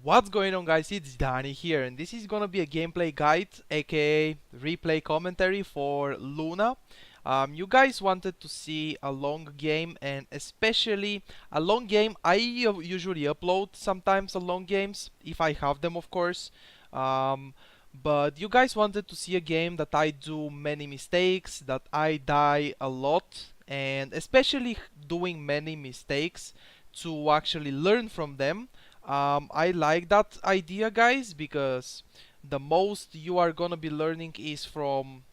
What's going on, guys? It's Danny here, and this is gonna be a gameplay guide, aka replay commentary for Luna. You guys wanted to see a long game, and especially a long game. I usually upload sometimes a long games, if I have them, of course. But you guys wanted to see a game that I do many mistakes, that I die a lot, and especially doing many mistakes to actually learn from them. I like that idea, guys, because the most you are gonna be learning is from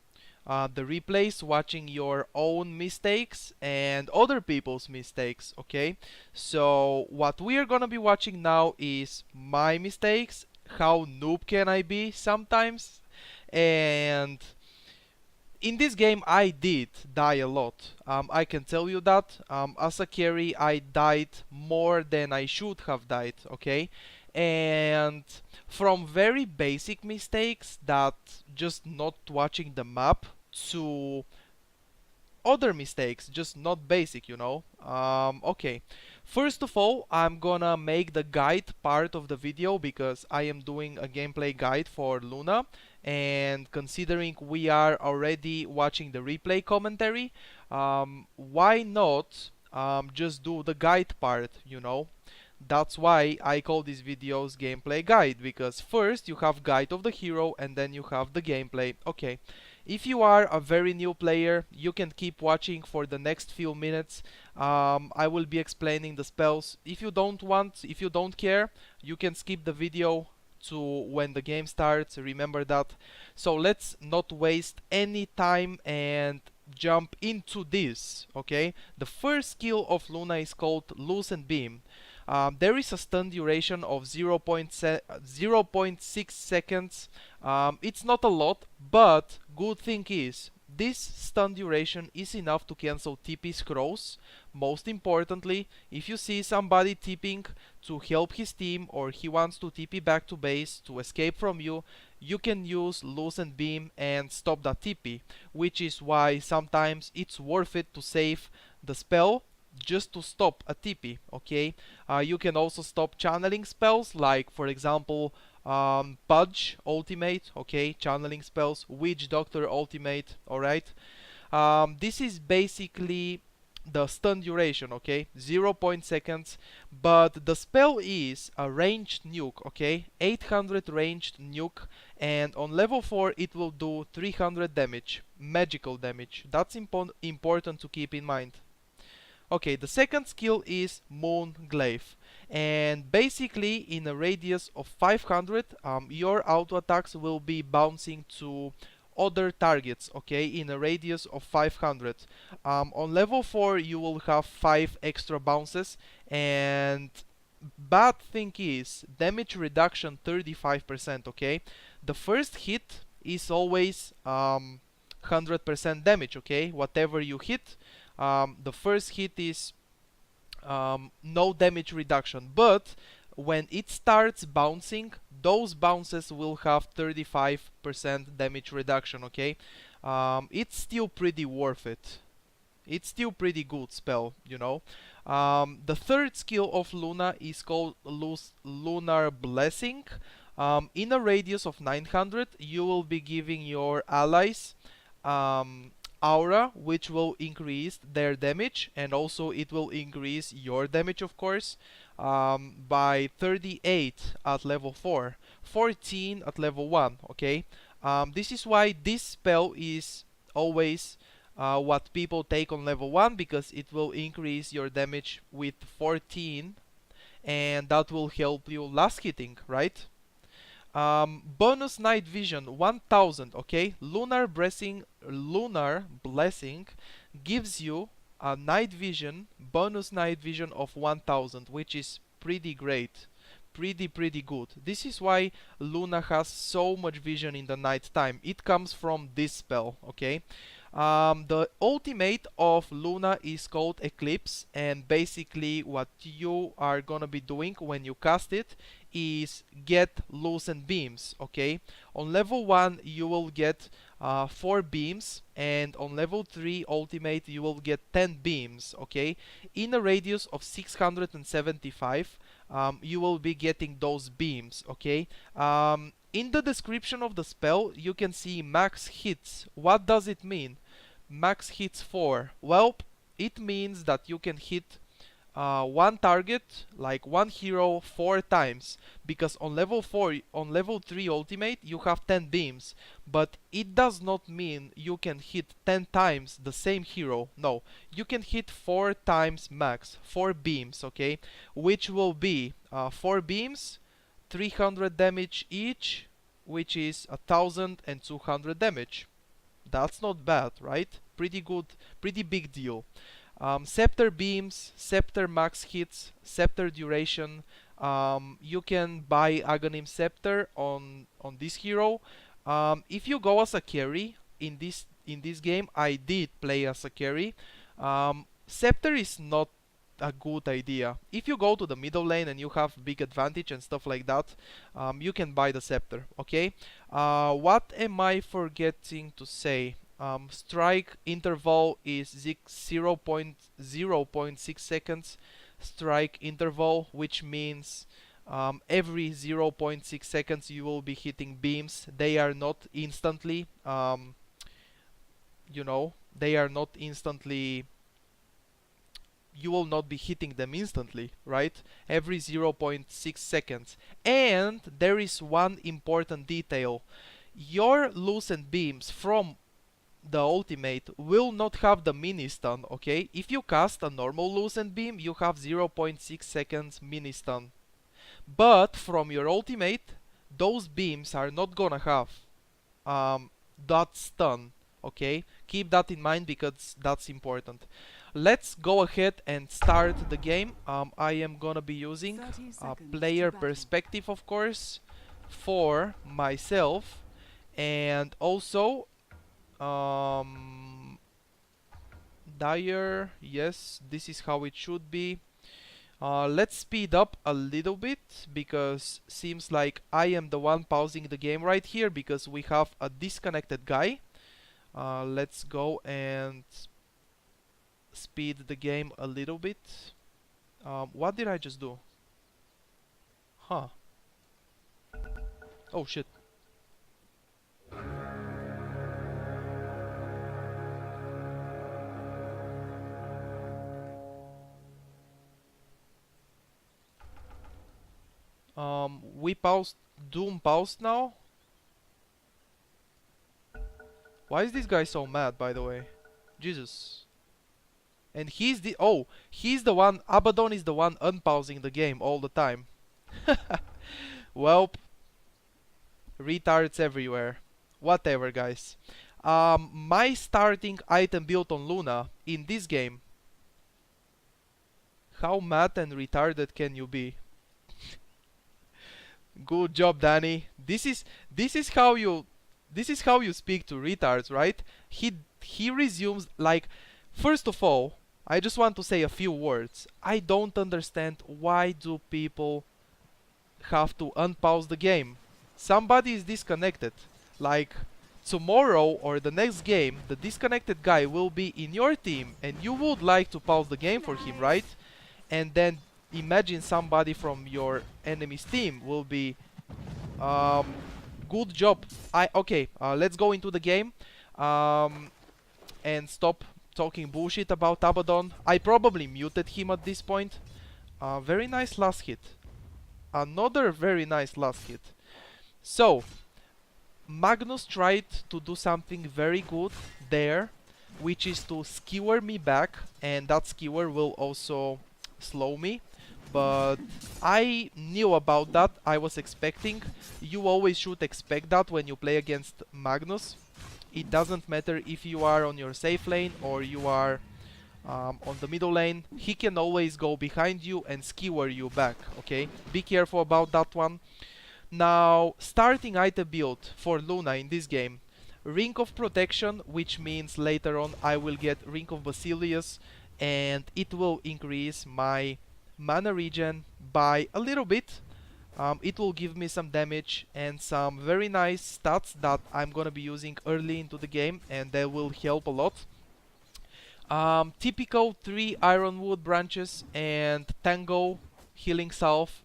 the replays, watching your own mistakes and other people's mistakes, okay? So what we are gonna be watching now is my mistakes, how noob can I be sometimes, and in this game I did die a lot. I can tell you that. As a carry I died more than I should have died, okay? And from very basic mistakes that just not watching the map to other mistakes, just not basic, you know. Okay, first of all, I'm gonna make the guide part of the video because I am doing a gameplay guide for Luna, and considering we are already watching the replay commentary, why not just do the guide part, you know. That's why I call these videos gameplay guide, because first you have guide of the hero and then you have the gameplay. Okay, if you are a very new player, you can keep watching for the next few minutes. I will be explaining the spells. If you don't want, if you don't care, you can skip the video to when the game starts. Remember that. So let's not waste any time and jump into this, okay? The first skill of Luna is called Loosen Beam. There is a stun duration of 0.6 seconds. It's not a lot, but good thing is this stun duration is enough to cancel TP scrolls. Most importantly, if you see somebody TPing to help his team, or he wants to TP back to base to escape from you, you can use Loosen Beam and stop that TP, which is why sometimes it's worth it to save the spell just to stop a TP, okay? You can also stop channeling spells, like for example Pudge ultimate, okay? Channeling spells, Witch Doctor ultimate, alright? This is basically the stun duration, okay? 0. seconds, but the spell is a ranged nuke, okay? 800 ranged nuke, and on level 4 it will do 300 damage, magical damage. That's important to keep in mind. Okay, the second skill is Moon Glaive, and basically in a radius of 500, your auto attacks will be bouncing to other targets, okay, in a radius of 500. On level 4 you will have 5 extra bounces, and bad thing is damage reduction 35%, okay? The first hit is always 100% damage, okay? Whatever you hit, the first hit is no damage reduction, but when it starts bouncing, those bounces will have 35% damage reduction, okay? It's still pretty worth it. It's still pretty good spell, you know. The third skill of Luna is called Lunar Blessing. In a radius of 900, you will be giving your allies aura, which will increase their damage, and also it will increase your damage, of course, by 38 at level 4, 14 at level 1, okay? This is why this spell is always what people take on level 1, because it will increase your damage with 14, and that will help you last hitting, right? Bonus night vision 1000, okay? Lunar blessing gives you a night vision, bonus night vision of 1000, which is pretty great. Pretty good. This is why Luna has so much vision in the night time. It comes from this spell, okay? The ultimate of Luna is called Eclipse, and basically what you are gonna be doing when you cast it is get Loosen Beams, okay? On level 1 you will get 4 beams, and on level 3 ultimate you will get 10 beams, okay? In a radius of 675, you will be getting those beams, okay? In the description of the spell, you can see max hits. What does it mean? Max hits 4. Well, it means that you can hit one target, like one hero, 4 times, because on level 4, on level 3 ultimate you have 10 beams, but it does not mean you can hit 10 times the same hero. No, you can hit 4 times max, 4 beams, okay, which will be 4 beams, 300 damage each, which is 1200 damage. That's not bad, right? Pretty good, pretty big deal. Scepter beams, scepter max hits, scepter duration. You can buy Aghanim Scepter on this hero. If you go as a carry in this game, I did play as a carry. Scepter is not a good idea. If you go to the middle lane and you have big advantage and stuff like that, you can buy the scepter. Okay. What am I forgetting to say? Strike interval is 0.6 seconds strike interval, which means every 0.6 seconds you will be hitting beams. They are not instantly, you know, they are not instantly, you will not be hitting them instantly, right? Every 0.6 seconds. And there is one important detail. Your loosened beams from the ultimate will not have the mini stun, okay? If you cast a normal loosened beam, you have 0.6 seconds mini stun. But from your ultimate, those beams are not gonna have that stun, okay? Keep that in mind because that's important. Let's go ahead and start the game. I am gonna be using player perspective, of course, for myself, and also Dire, yes, this is how it should be. Let's speed up a little bit because seems like I am the one pausing the game right here because we have a disconnected guy. Let's go and speed the game a little bit. What did I just do? Huh. Oh shit. We paused, Doom paused now? Why is this guy so mad, by the way? Jesus. And he's the, oh, he's the one, Abaddon is the one unpausing the game all the time. Well, retards everywhere. Whatever, guys. My starting item built on Luna in this game. How mad and retarded can you be? Good job, Danny. This is how you speak to retards, right? He resumes like, first of all, I just want to say a few words. I don't understand why do people have to unpause the game. Somebody is disconnected. Like tomorrow or the next game, the disconnected guy will be in your team and you would like to pause the game for him, right? And then imagine somebody from your enemy's team will be good job. Okay, let's go into the game and stop talking bullshit about Abaddon. I probably muted him at this point. Very nice last hit. Another very nice last hit. So Magnus tried to do something very good there, which is to skewer me back, and that skewer will also slow me. But I knew about that. I was expecting. You always should expect that when you play against Magnus. It doesn't matter if you are on your safe lane or you are on the middle lane. He can always go behind you and skewer you back, okay? Be careful about that one. Now, starting item build for Luna in this game. Ring of Protection, which means later on I will get Ring of Basilius, and it will increase my mana regen by a little bit. It will give me some damage and some very nice stats that I'm gonna be using early into the game, and they will help a lot. Typical 3 ironwood branches and tango healing salve.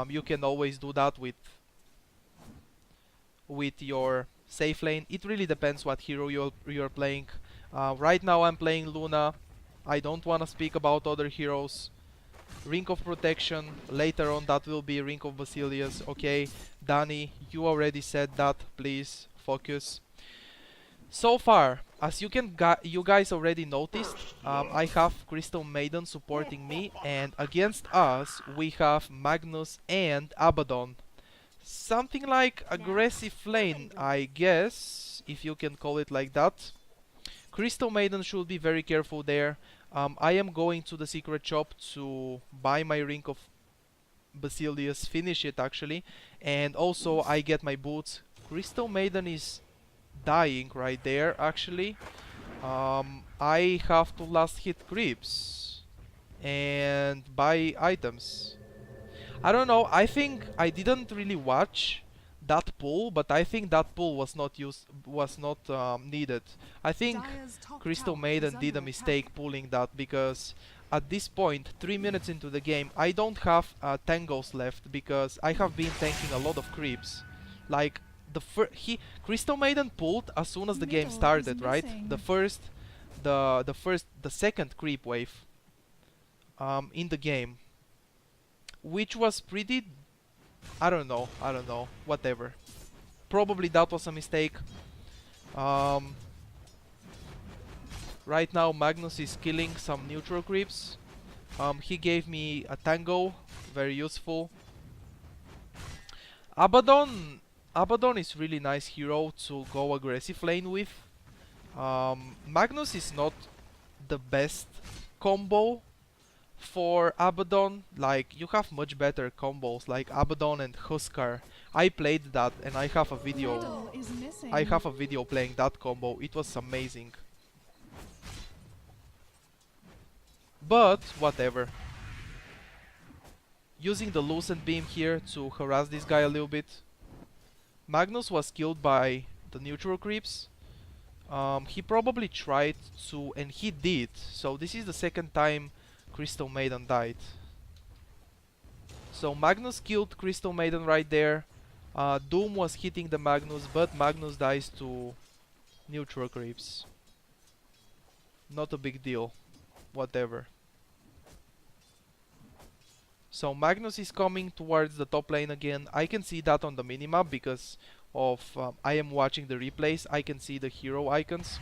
You can always do that with your safe lane. It really depends what hero you're playing. Right now I'm playing Luna. I don't want to speak about other heroes. Ring of Protection, later on that will be Ring of Basilius. Okay, Danny, you already said that, please focus. So far, as you guys already noticed, I have Crystal Maiden supporting me, and against us we have Magnus and Abaddon. Something like aggressive lane, I guess, if you can call it like that. Crystal Maiden should be very careful there. I am going to the secret shop to buy my Ring of Basilius, finish it actually, and also I get my boots. Crystal Maiden is dying right there actually. I have to last hit creeps and buy items. I don't know, I think I didn't really watch that pull, but I think that pull was not needed. I think Crystal Maiden did a mistake pulling that, because at this point, 3 minutes into the game, I don't have tangos left because I have been tanking a lot of creeps. Like Crystal Maiden pulled as soon as the game started, right? The second creep wave in the game, which was pretty, I don't know, whatever. Probably that was a mistake. Right now Magnus is killing some neutral creeps. He gave me a tango, very useful. Abaddon is really nice hero to go aggressive lane with. Magnus is not the best combo for Abaddon. Like, you have much better combos like Abaddon and Huskar. I played that and I have a video. Playing that combo. It was amazing. But whatever. Using the Lucent Beam here to harass this guy a little bit. Magnus was killed by the neutral creeps. He probably tried to, and he did. So this is the second time Crystal Maiden died. So Magnus killed Crystal Maiden right there. Doom was hitting the Magnus, but Magnus dies to neutral creeps. Not a big deal. Whatever. So Magnus is coming towards the top lane again. I can see that on the minimap because of I am watching the replays. I can see the hero icons.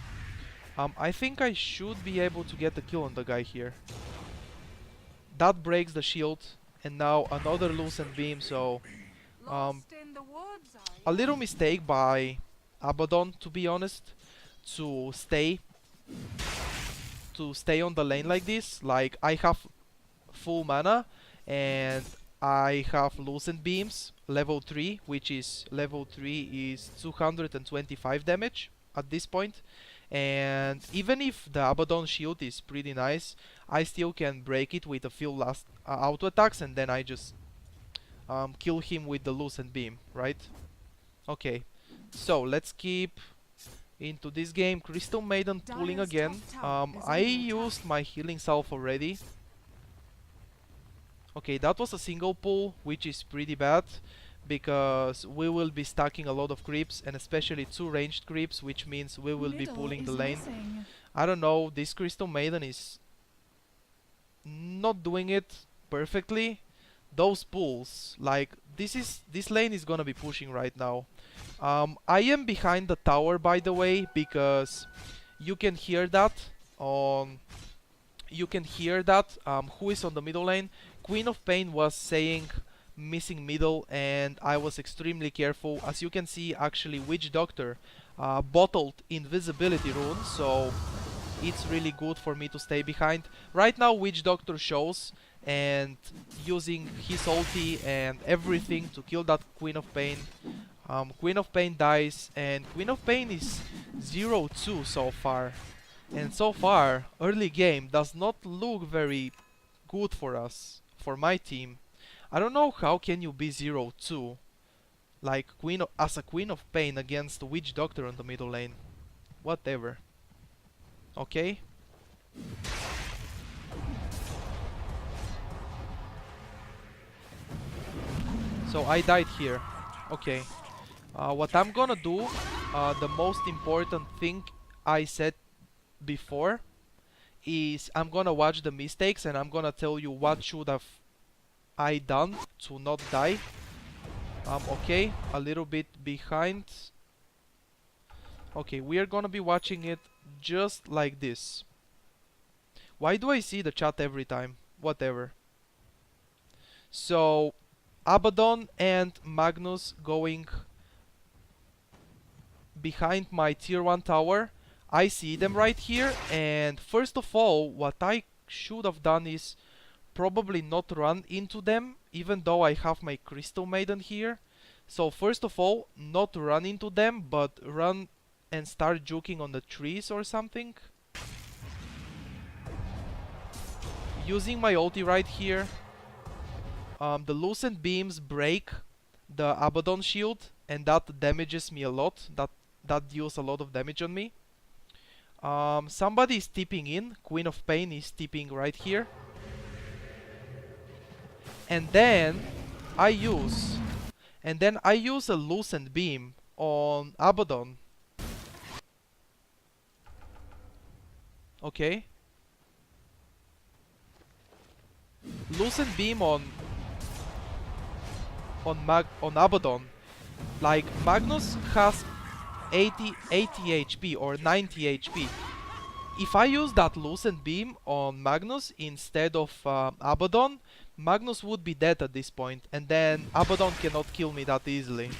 I think I should be able to get a kill on the guy here. That breaks the shield, and now another Lucent Beam, so a little mistake by Abaddon, to be honest, to stay on the lane like this. Like, I have full mana and I have Lucent Beams level 3, which is level 3 is 225 damage at this point. And even if the Abaddon shield is pretty nice, I still can break it with a few last auto attacks, and then I just kill him with the Lucent Beam, right? Okay, so let's keep into this game. Crystal Maiden pulling again. I used my healing salve already. Okay, that was a single pull, which is pretty bad, because we will be stacking a lot of creeps, and especially 2 ranged creeps, which means we will be pulling the lane. I don't know, this Crystal Maiden is not doing it perfectly. Those pulls, like, this lane is gonna be pushing right now. I am behind the tower, by the way, because you can hear that on... who is on the middle lane? Queen of Pain was saying missing middle, and I was extremely careful. As you can see, actually Witch Doctor bottled invisibility rune, so it's really good for me to stay behind. Right now Witch Doctor shows, and using his ulti and everything to kill that Queen of Pain. Queen of Pain dies, and Queen of Pain is 0-2 so far. And so far, early game does not look very good for us, for my team. I don't know how can you be 0-2 like as a Queen of Pain against Witch Doctor on the middle lane. Whatever. Okay. So I died here. Okay. What I'm gonna do, the most important thing I said before, is I'm gonna watch the mistakes and I'm gonna tell you what should have I done to not die. Okay, a little bit behind. Okay, we are gonna be watching it just like this. Why do I see the chat every time? Whatever. So, Abaddon and Magnus going behind my tier 1 tower. I see them right here, and first of all, what I should have done is probably not run into them, even though I have my Crystal Maiden here. So first of all, not run into them, but run and start juking on the trees or something. Using my ulti right here. The Lucent Beams break the Abaddon shield, and that damages me a lot. That deals a lot of damage on me. Somebody is tipping in. Queen of Pain is tipping right here. And then I use a Lucent Beam on Abaddon. Okay. Lucent Beam on Abaddon. Like, Magnus has 80 HP or 90 HP. If I use that Lucent Beam on Magnus instead of Abaddon, Magnus would be dead at this point, and then Abaddon cannot kill me that easily.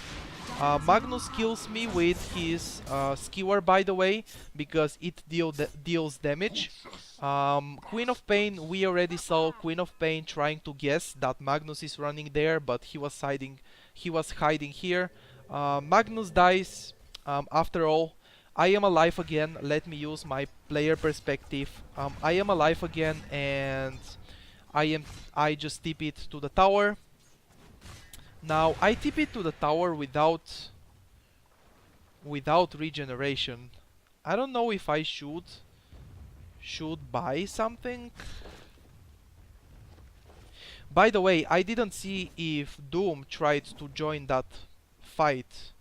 Magnus kills me with his skewer, by the way, because it deals damage. Queen of Pain, we already saw Queen of Pain trying to guess that Magnus is running there, but he was hiding here. Magnus dies. After all, I am alive again. Let me use my player perspective. I am alive again, and I just tip it to the tower. Now I tip it to the tower without regeneration. I don't know if I should buy something. By the way, I didn't see if Doom tried to join that fight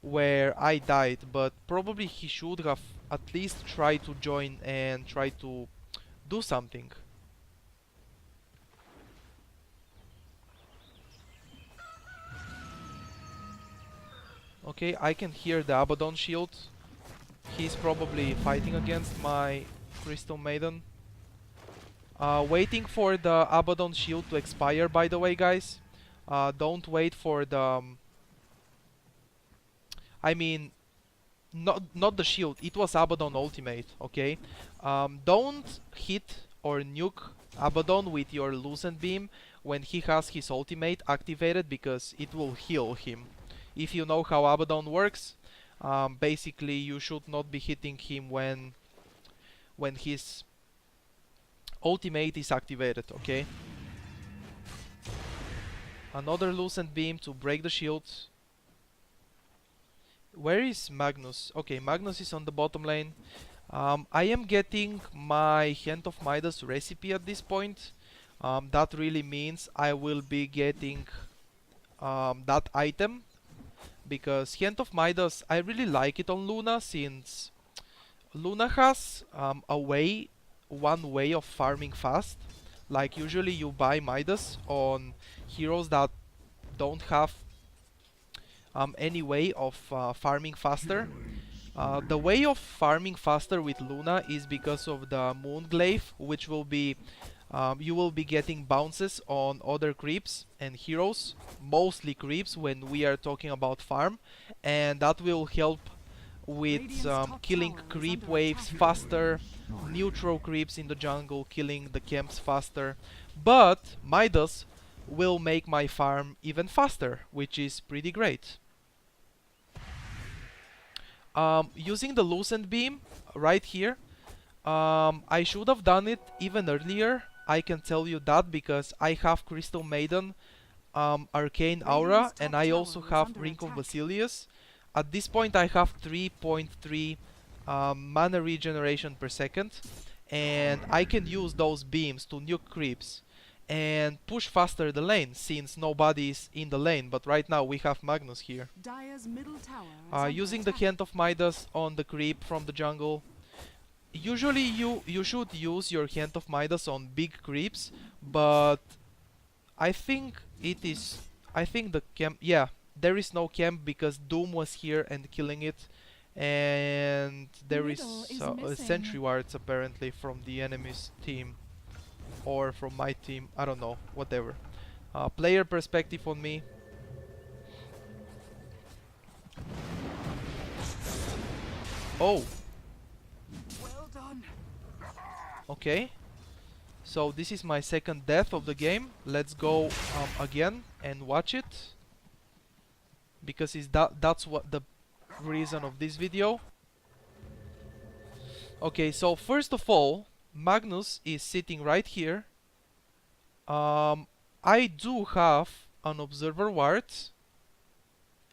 where I died, but probably he should have at least tried to join and try to do something. Okay, I can hear the Abaddon shield. He's probably fighting against my Crystal Maiden. Waiting for the Abaddon shield to expire, by the way, guys. Don't wait for the... I mean, not the shield, it was Abaddon ultimate, okay? Don't hit or nuke Abaddon with your Lucent Beam when he has his ultimate activated, because it will heal him. If you know how Abaddon works, basically you should not be hitting him when his ultimate is activated, okay? Another Lucent Beam to break the shield. Where is Magnus? Okay, Magnus is on the bottom lane. I am getting my Hand of Midas recipe at this point. That really means I will be getting that item, because Hand of Midas, I really like it on Luna, since Luna has one way of farming fast. Like, usually you buy Midas on heroes that don't have any way of farming faster. The way of farming faster with Luna is because of the Moonglaive, which will be you will be getting bounces on other creeps and heroes, mostly creeps when we are talking about farm, and that will help with killing creep waves faster, neutral creeps in the jungle, killing the camps faster. But Midas will make my farm even faster, which is pretty great. Using the Lucent Beam right here, I should have done it even earlier. I can tell you that because I have Crystal Maiden, Arcane Aura, and I also have Ring of Basilius. At this point I have 3.3 mana regeneration per second, and I can use those beams to nuke creeps and push faster the lane since nobody is in the lane, but right now we have Magnus here. Using the Hand of Midas on the creep from the jungle. Usually you should use your Hand of Midas on big creeps, but I think the camp, yeah, there is no camp because Doom was here and killing it, and there is sentry wards apparently from the enemy's team or from my team. I don't know, whatever. Player perspective on me. Oh. Well done. Okay. So this is my second death of the game. Let's go again and watch it, because that's what the reason of this video. Okay, so first of all, Magnus is sitting right here. I do have an observer ward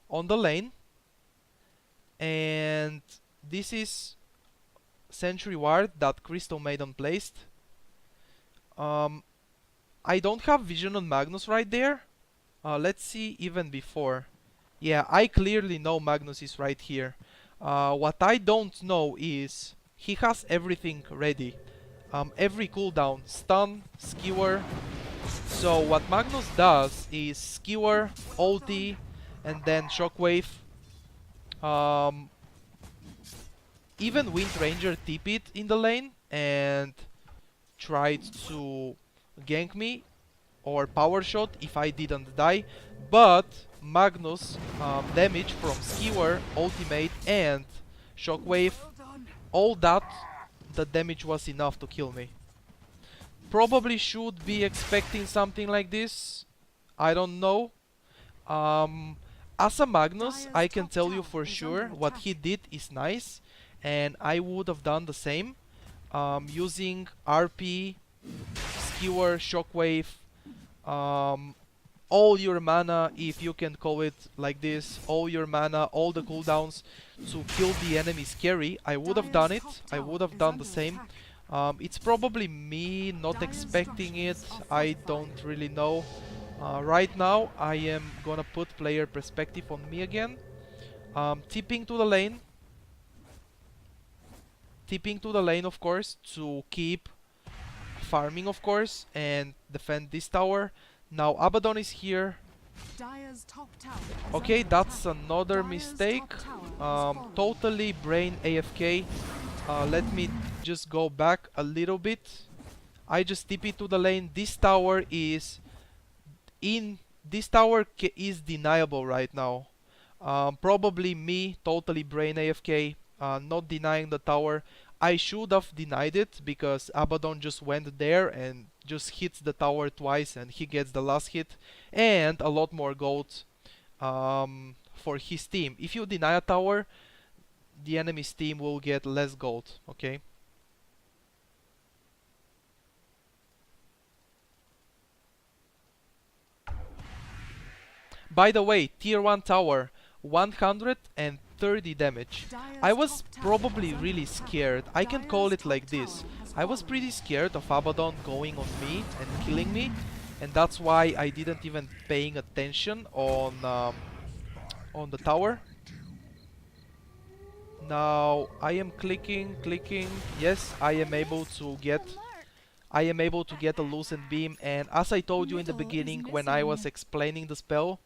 on the lane, and this is sentry ward that Crystal Maiden placed. I don't have vision on Magnus right there. Let's see even before. Yeah, I clearly know Magnus is right here. What I don't know is he has everything ready. Every cooldown, stun, skewer. So what Magnus does is skewer, ulti, and then shockwave. Even Wind Ranger TP'd in the lane and tried to gank me or power shot if I didn't die, but Magnus damage from skewer, ultimate, and shockwave, all that, the damage was enough to kill me. Probably should be expecting something like this. I don't know. As a Magnus, I can tell you for sure what he did is nice, and I would have done the same. Using RP, skewer, shockwave, all your mana, if you can call it like this, all your mana, all the cooldowns to kill the enemy's carry, I would have done it. I would have done the same. It's probably me not expecting it. I don't really know. Right now I am gonna put player perspective on me again. Tipping to the lane. Tipping to the lane, of course, to keep farming, of course, and defend this tower. Now Abaddon is here. Okay, that's another mistake. Totally brain AFK. Let me just go back a little bit. I just TP to the lane. This tower is deniable right now. Probably me, totally brain AFK. Not denying the tower. I should have denied it because Abaddon just went there and just hits the tower twice and he gets the last hit and a lot more gold for his team. If you deny a tower, the enemy's team will get less gold, okay? By the way, tier 1 tower, 130 damage. I was probably really scared. I can call it like this. I was pretty scared of Abaddon going on me and killing me, and that's why I didn't even paying attention on the tower. Now I am clicking. Yes, I am able to get a loosened beam, and as I told you in the beginning when I was explaining the spell,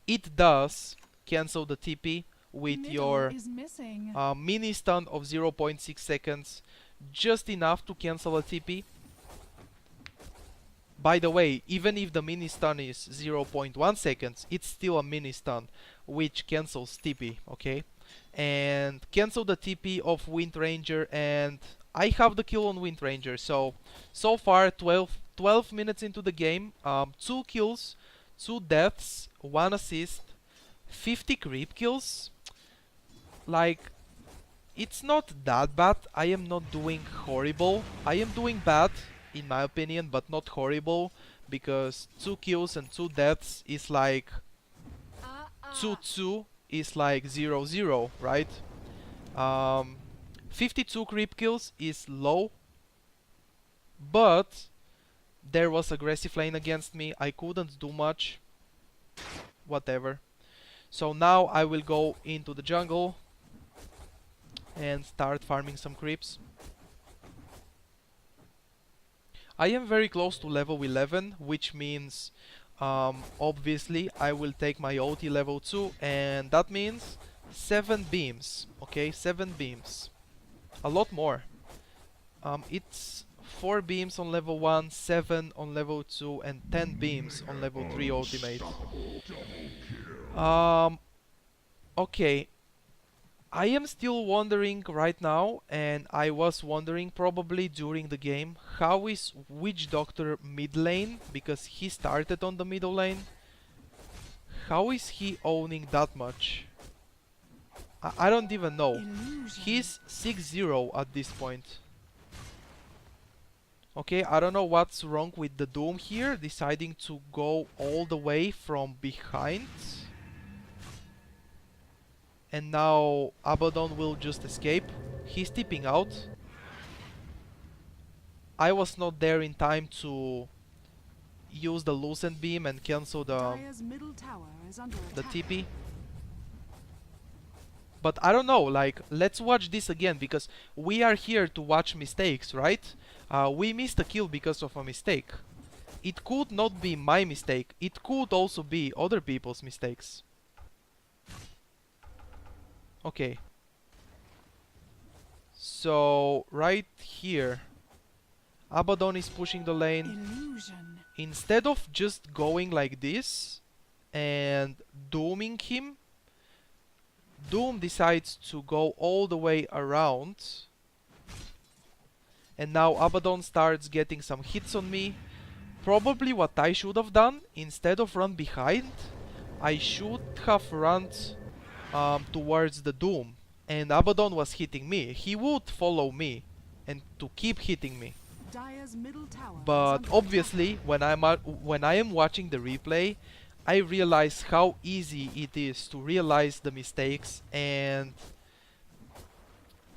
it does cancel the TP with your mini stun of 0.6 seconds, just enough to cancel a TP. By the way, even if the mini stun is 0.1 seconds, it's still a mini stun which cancels TP, okay? And cancel the TP of Wind Ranger, and I have the kill on Wind Ranger. So far 12 minutes into the game, 2 kills, 2 deaths, 1 assist, 50 creep kills. Like, it's not that bad. I am not doing horrible. I am doing bad, in my opinion, but not horrible, because 2 kills and 2 deaths is like 2-2 is like 0-0, right? 52 creep kills is low, but there was aggressive lane against me. I couldn't do much. Whatever. So now I will go into the jungle and start farming some creeps. I am very close to level 11, which means obviously I will take my OT level 2, and that means 7 beams. Okay, 7 beams. A lot more. It's 4 beams on level 1, 7 on level 2, and 10 beams on level 3 ultimate. Okay. I am still wondering right now, and I was wondering probably during the game, how is Witch Doctor mid lane, because he started on the middle lane. How is he owning that much? I don't even know. He's 6-0 at this point. Okay, I don't know what's wrong with the Doom here, deciding to go all the way from behind. And now Abaddon will just escape. He's tipping out. I was not there in time to use the Lucent Beam and cancel the TP. But I don't know, like, let's watch this again, because we are here to watch mistakes, right? We missed a kill because of a mistake. It could not be my mistake. It could also be other people's mistakes. Okay. So, right here, Abaddon is pushing the lane. Illusion. Instead of just going like this and dooming him, Doom decides to go all the way around. And now Abaddon starts getting some hits on me. Probably what I should have done, instead of run behind, I should have run towards the Doom, and Abaddon was hitting me. He would follow me and to keep hitting me. But obviously, when I am watching the replay, I realize how easy it is to realize the mistakes, and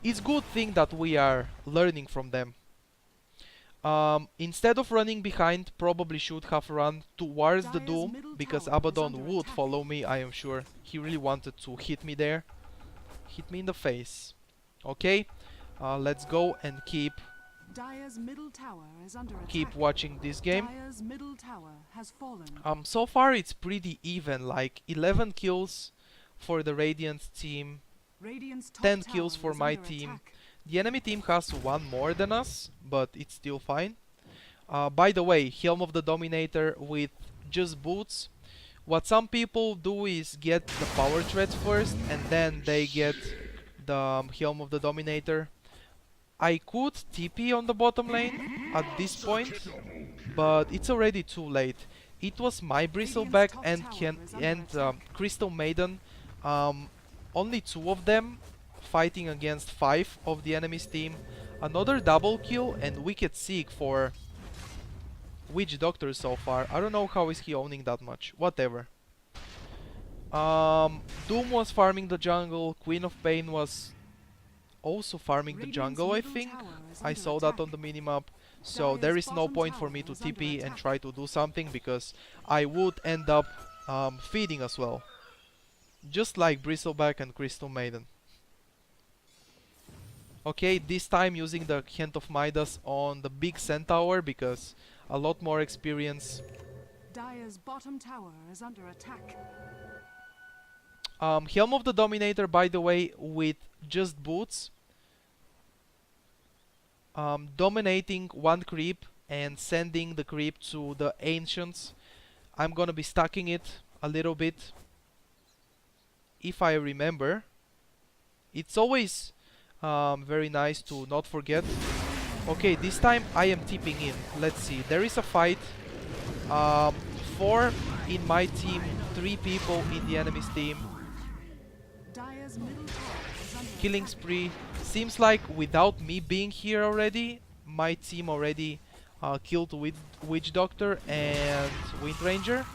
it's good thing that we are learning from them. Instead of running behind, probably should have run towards the Doom, because Abaddon would follow me, I am sure. He really wanted to hit me there. Hit me in the face. Okay, let's go and keep watching this game. So far it's pretty even, like 11 kills for the Radiant team, 10 kills for my team. The enemy team has 1 more than us, but it's still fine. By the way, Helm of the Dominator with just boots. What some people do is get the power threads first, and then they get the Helm of the Dominator. I could TP on the bottom lane at this point, but it's already too late. It was my Bristleback and Crystal Maiden, only 2 of them fighting against 5 of the enemy's team. Another double kill and Wicked Seek for Witch Doctor so far. I don't know how is he owning that much. Whatever. Doom was farming the jungle. Queen of Pain was also farming the jungle, I think. I saw that on the minimap. So there is no point for me to TP and try to do something, because I would end up feeding as well. Just like Bristleback and Crystal Maiden. Okay, this time using the Hand of Midas on the big Centaur, because a lot more experience. Dire's bottom tower is under attack. Helm of the Dominator, by the way, with just boots. Dominating 1 creep and sending the creep to the Ancients. I'm gonna be stacking it a little bit, if I remember. It's always very nice to not forget. Okay, this time I am tipping in. Let's see, there is a fight. 4 in my team, 3 people in the enemy's team. Killing spree. Seems like without me being here already, my team already killed Witch Doctor and Wind Ranger.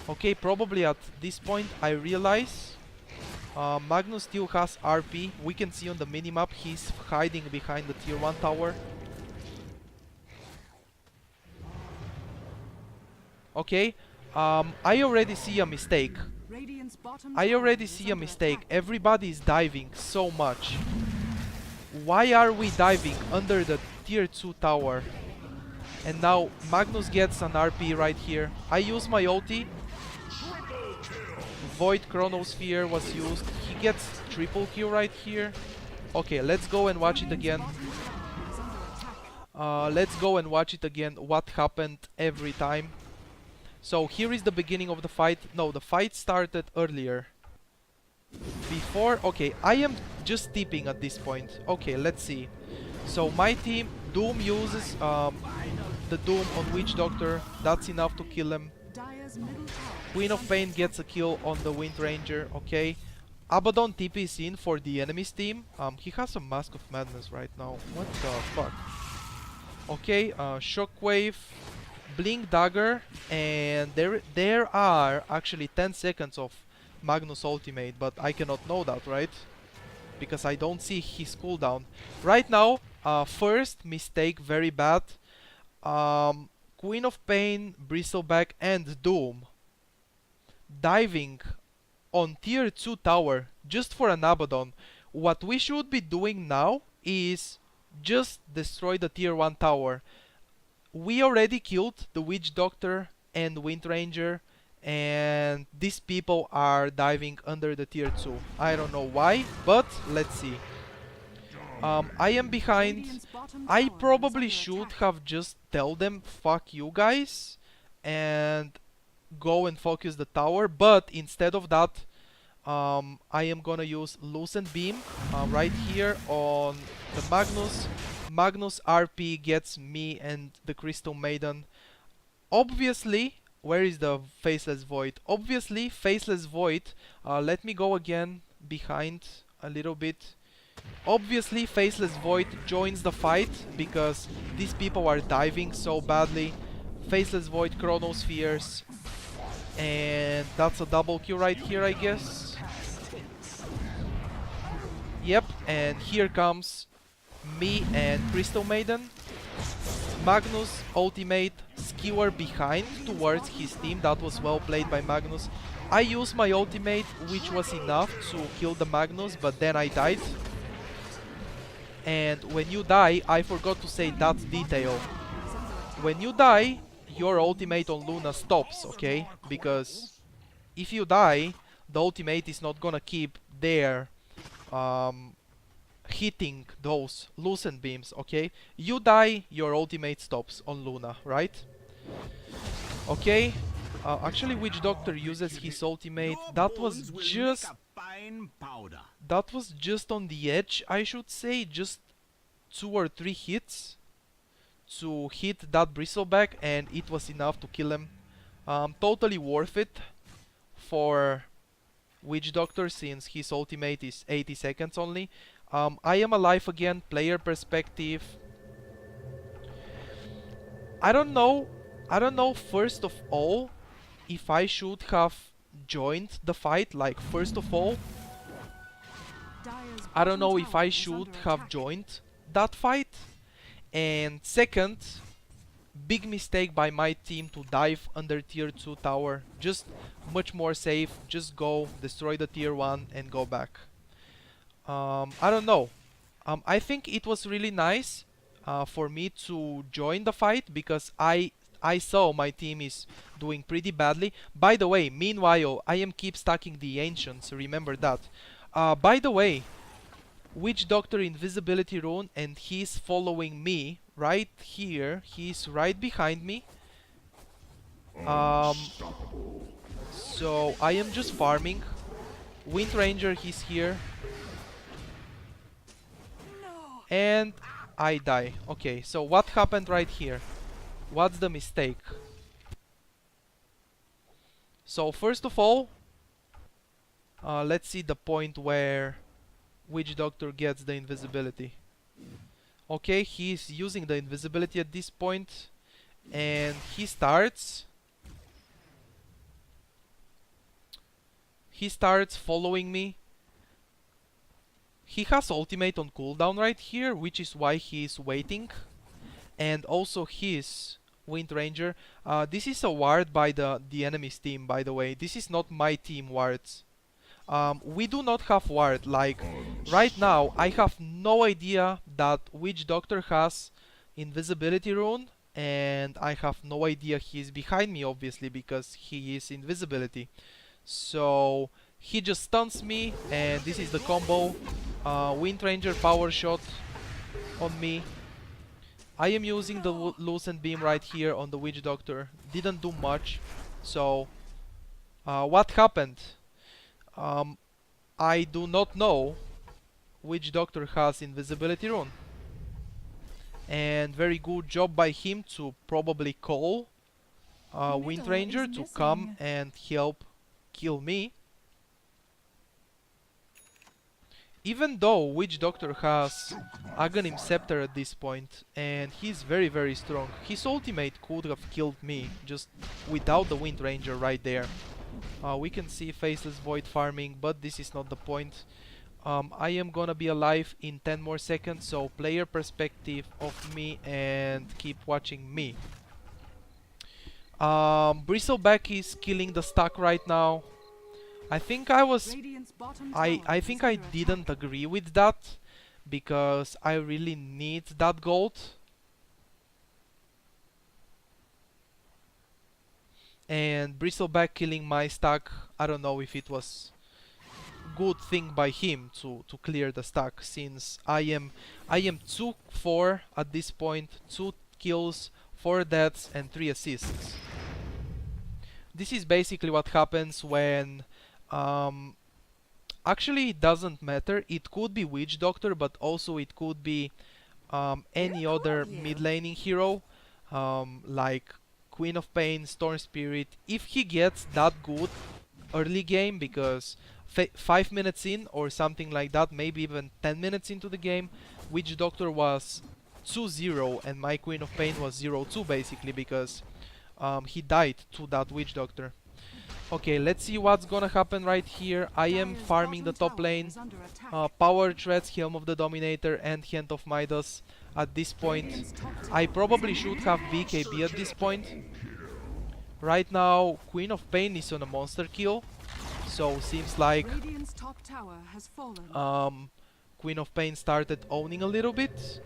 Okay, probably at this point I realize Magnus still has RP. We can see on the minimap he's hiding behind the tier 1 tower. Okay, I already see a mistake. Radiant's bottom I tower already is see a under mistake. attack. Everybody is diving so much. Why are we diving under the tier 2 tower? And now Magnus gets an RP right here. I use my ulti. Void Chronosphere was used. He gets triple kill right here. Okay, let's go and watch it again. Let's go and watch it again. What happened every time. So here is the beginning of the fight. No, the fight started earlier. Before, okay, I am just tipping at this point. Okay, let's see. So my team, Doom uses the Doom on Witch Doctor. That's enough to kill him. Dire's middle tower Queen of Pain gets a kill on the Wind Ranger. Okay. Abaddon TP's in for the enemy's team. He has a Mask of Madness right now. What the fuck? Okay, Shockwave, Blink Dagger, and there are actually 10 seconds of Magnus ultimate, but I cannot know that, right? Because I don't see his cooldown. Right now, first mistake, very bad. Queen of Pain, Bristleback, and Doom diving on tier 2 tower just for an Abaddon. What we should be doing now is just destroy the tier 1 tower. We already killed the Witch Doctor and Wind Ranger, and these people are diving under the tier 2. I don't know why, but let's see. I am behind. Radiant's bottom I tower is probably under should attack. have just tell them fuck you guys and go and focus the tower, but instead of that I am gonna use Lucent Beam right here on the Magnus. Magnus RP gets me and the Crystal Maiden. Obviously, where is the Faceless Void? Obviously, Faceless Void, let me go again behind a little bit. Obviously, Faceless Void joins the fight because these people are diving so badly. Faceless Void Chronospheres, and that's a double kill right here, I guess. Yep, and here comes me and Crystal Maiden. Magnus ultimate, skewer behind towards his team. That was well played by Magnus. I used my ultimate, which was enough to kill the Magnus, but then I died. And when you die, I forgot to say that detail. When you die, your ultimate on Luna stops, okay? Because if you die, the ultimate is not gonna keep there hitting those Lucent Beams, okay? You die, your ultimate stops on Luna, right? Okay. Actually, Witch Doctor uses his ultimate. That was just on the edge, I should say. Just 2 or 3 hits to hit that Bristleback, and it was enough to kill him. Totally worth it for Witch Doctor since his ultimate is 80 seconds only. I am alive again, player perspective. I don't know first of all if I should have joined the fight, like first of all. Dire's I don't bottom know if tower I is should under have attack. joined that fight. And second, big mistake by my team to dive under tier 2 tower. Just much more safe. Just go, destroy the tier 1 and go back. I don't know. I think it was really nice for me to join the fight because I saw my team is doing pretty badly. By the way, meanwhile, I am keep stacking the Ancients, remember that. By the way, Witch Doctor invisibility rune, and he's following me right here. He's right behind me. So I am just farming. Wind Ranger, he's here. And I die. Okay, so what happened right here? What's the mistake? So first of all, let's see the point where Witch Doctor gets the invisibility. Okay, he's using the invisibility at this point, and he starts following me. He has ultimate on cooldown right here, which is why he's waiting. And also his Wind Ranger. This is a ward by the enemy's team, by the way. This is not my team wards. We do not have ward. Like, right now, I have no idea that Witch Doctor has invisibility rune, and I have no idea he's behind me, obviously, because he is invisibility. So he just stuns me, and this is the combo. Wind Ranger power shot on me. I am using the Lucent Beam right here on the Witch Doctor. Didn't do much. So what happened? I do not know. Witch Doctor has invisibility rune. And very good job by him to probably call Wind Ranger to come and help kill me. Even though Witch Doctor has Aghanim Scepter at this point, and he's very very strong, his ultimate could have killed me just without the Wind Ranger right there. We can see Faceless Void farming, but this is not the point. I am gonna be alive in 10 more seconds, so player perspective of me and keep watching me. Bristleback is killing the stack right now. I think I think I didn't agree with that, because I really need that gold. And Bristleback killing my stack, I don't know if it was good thing by him to clear the stack, since I am 2-4 at this point, 2 kills, 4 deaths and 3 assists. This is basically what happens when actually it doesn't matter. It could be Witch Doctor, but also it could be any other mid laning hero, like Queen of Pain, Storm Spirit. If he gets that good early game, because 5 minutes in or something like that, maybe even 10 minutes into the game, Witch Doctor was 2-0 and my Queen of Pain was 0-2 basically, because he died to that Witch Doctor. Okay, let's see what's gonna happen right here. I am farming the top lane. Power Threads, Helm of the Dominator and Hand of Midas at this point. I probably should have BKB at this point. Right now, Queen of Pain is on a monster kill. So seems like Queen of Pain started owning a little bit.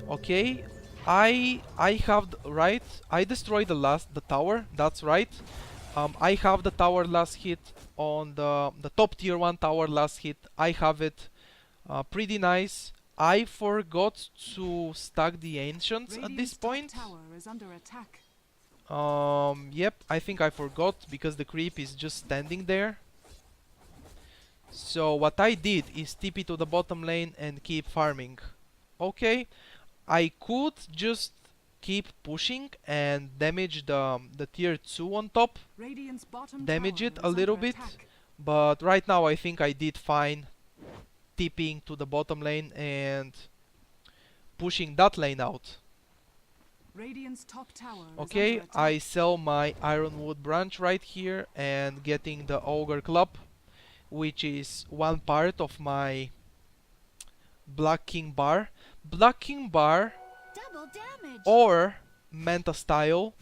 Okay, I have right. I destroyed the tower. That's right. I have the tower last hit on the top tier 1 tower last hit. I have it pretty nice. I forgot to stack the ancients at this point. Yep, I think I forgot because the creep is just standing there. So what I did is TP to the bottom lane and keep farming. Okay, I could just keep pushing and damage the tier 2 on top, damage it a little bit, but right now I think I did fine TPing to the bottom lane and pushing that lane out. Okay, I sell my Ironwood branch right here and getting the Ogre Club, which is one part of my Black King bar. Black King bar or Manta style.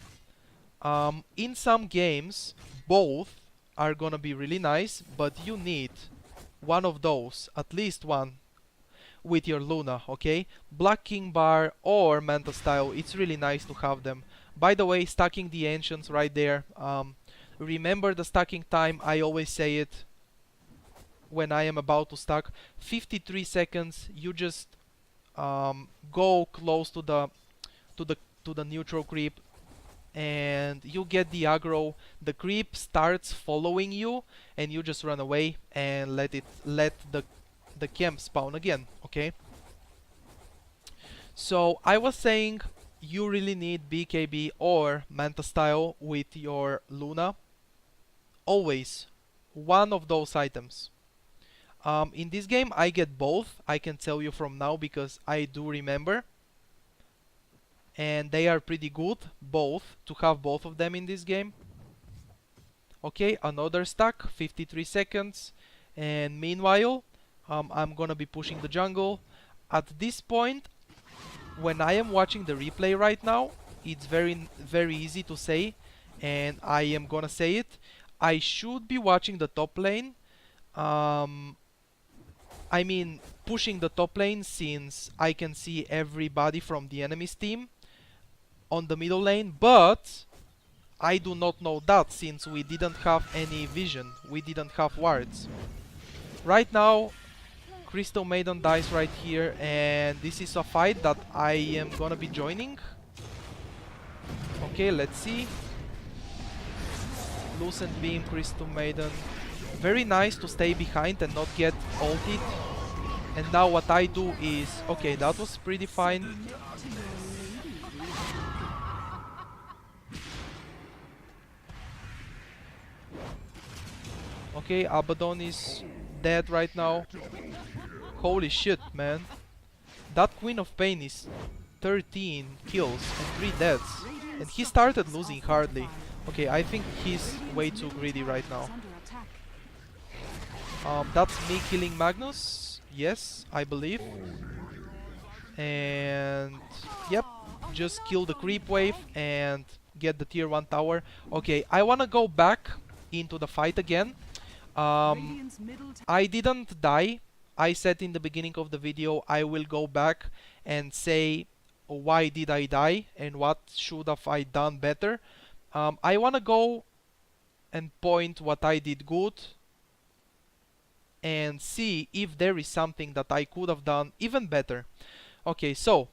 In some games, both are gonna be really nice, but you need one of those, at least one, with your Luna, okay? Black King bar or Manta style, it's really nice to have them. By the way, stacking the ancients right there. Remember the stacking time, I always say it when I am about to stack. 53 seconds, you just go close to the neutral creep and you get the aggro. The creep starts following you and you just run away and let the camp spawn again, okay? So I was saying you really need BKB or Manta style with your Luna. Always one of those items. In this game I get both, I can tell you from now because I do remember. and they are pretty good, both, to have both of them in this game. Okay, another stack, 53 seconds, and meanwhile, I'm gonna be pushing the jungle. At this point, when I am watching the replay right now, it's very easy to say, and I am gonna say it. I should be watching the top lane. I mean, pushing the top lane, since I can see everybody from the enemy's team on the middle lane, but I do not know that, since we didn't have any vision, we didn't have wards. Right now, Crystal Maiden dies right here, and this is a fight that I am gonna be joining. Okay, let's see. Lucent Beam, Crystal Maiden. Very nice to stay behind and not get ulted. And now what I do is... Okay, that was pretty fine. Okay, Abaddon is dead right now. Holy shit, man. That Queen of Pain is 13 kills and 3 deaths. And he started losing hardly. Okay, I think he's way too greedy right now. That's me killing Magnus. Yes, I believe. And... Yep, just kill the creep wave and get the tier 1 tower. Okay, I wanna go back into the fight again. I didn't die. I said in the beginning of the video I will go back and say why did I die and what should have I done better. I wanna go and point what I did good and see if there is something that I could have done even better. Okay, so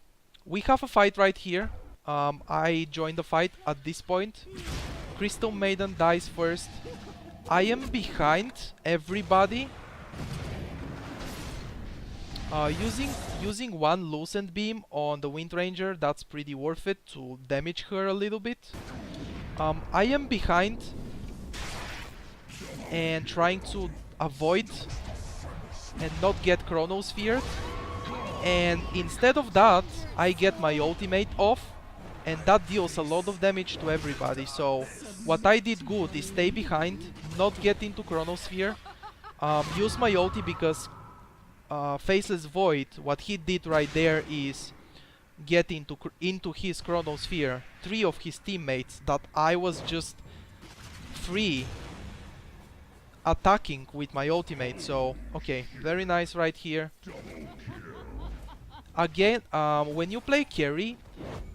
we have a fight right here. I joined the fight at this point. Crystal Maiden dies first. I am behind everybody. Using one Lucent Beam on the Wind Ranger, that's pretty worth it to damage her a little bit. I am behind and trying to avoid and not get Chronosphered. And instead of that, I get my ultimate off, and that deals a lot of damage to everybody. So what I did good is stay behind, not get into Chronosphere, use my ulti because Faceless Void, what he did right there is get into his Chronosphere 3 of his teammates that I was just free attacking with my ultimate. So okay, very nice right here. Again, when you play carry,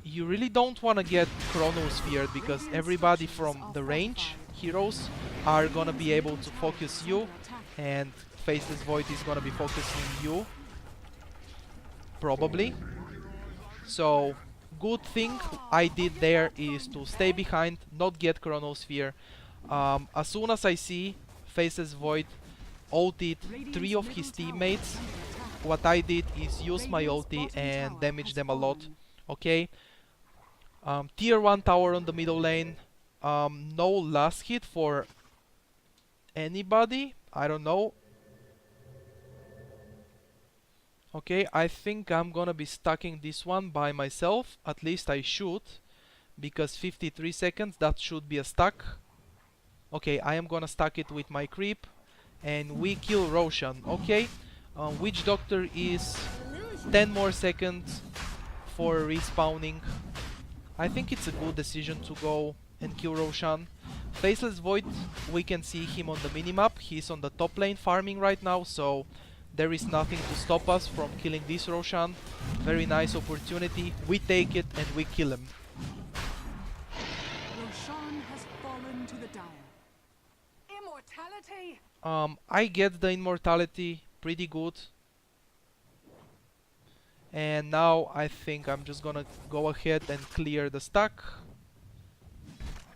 you really don't want to get Chronosphered because everybody from the range heroes are gonna be able to focus you, and Faceless Void is gonna be focusing you, probably. So, good thing I did there is to stay behind, not get Chronosphere. As soon as I see Faceless Void ulted 3 of his teammates, what I did is use my ulti and damage them a lot. Okay. Tier 1 tower on the middle lane. No last hit for anybody. I don't know. Okay, I think I'm gonna be stacking this one by myself. At least I should. Because 53 seconds, that should be a stack. Okay, I am gonna stack it with my creep. And we kill Roshan. Okay. Witch Doctor is 10 more seconds for respawning. I think it's a good decision to go and kill Roshan. Faceless Void, we can see him on the minimap. He's on the top lane farming right now, so there is nothing to stop us from killing this Roshan. Very nice opportunity. We take it and we kill him. Roshan has fallen to the dire. Immortality! I get the immortality pretty good. And now I think I'm just gonna go ahead and clear the stack.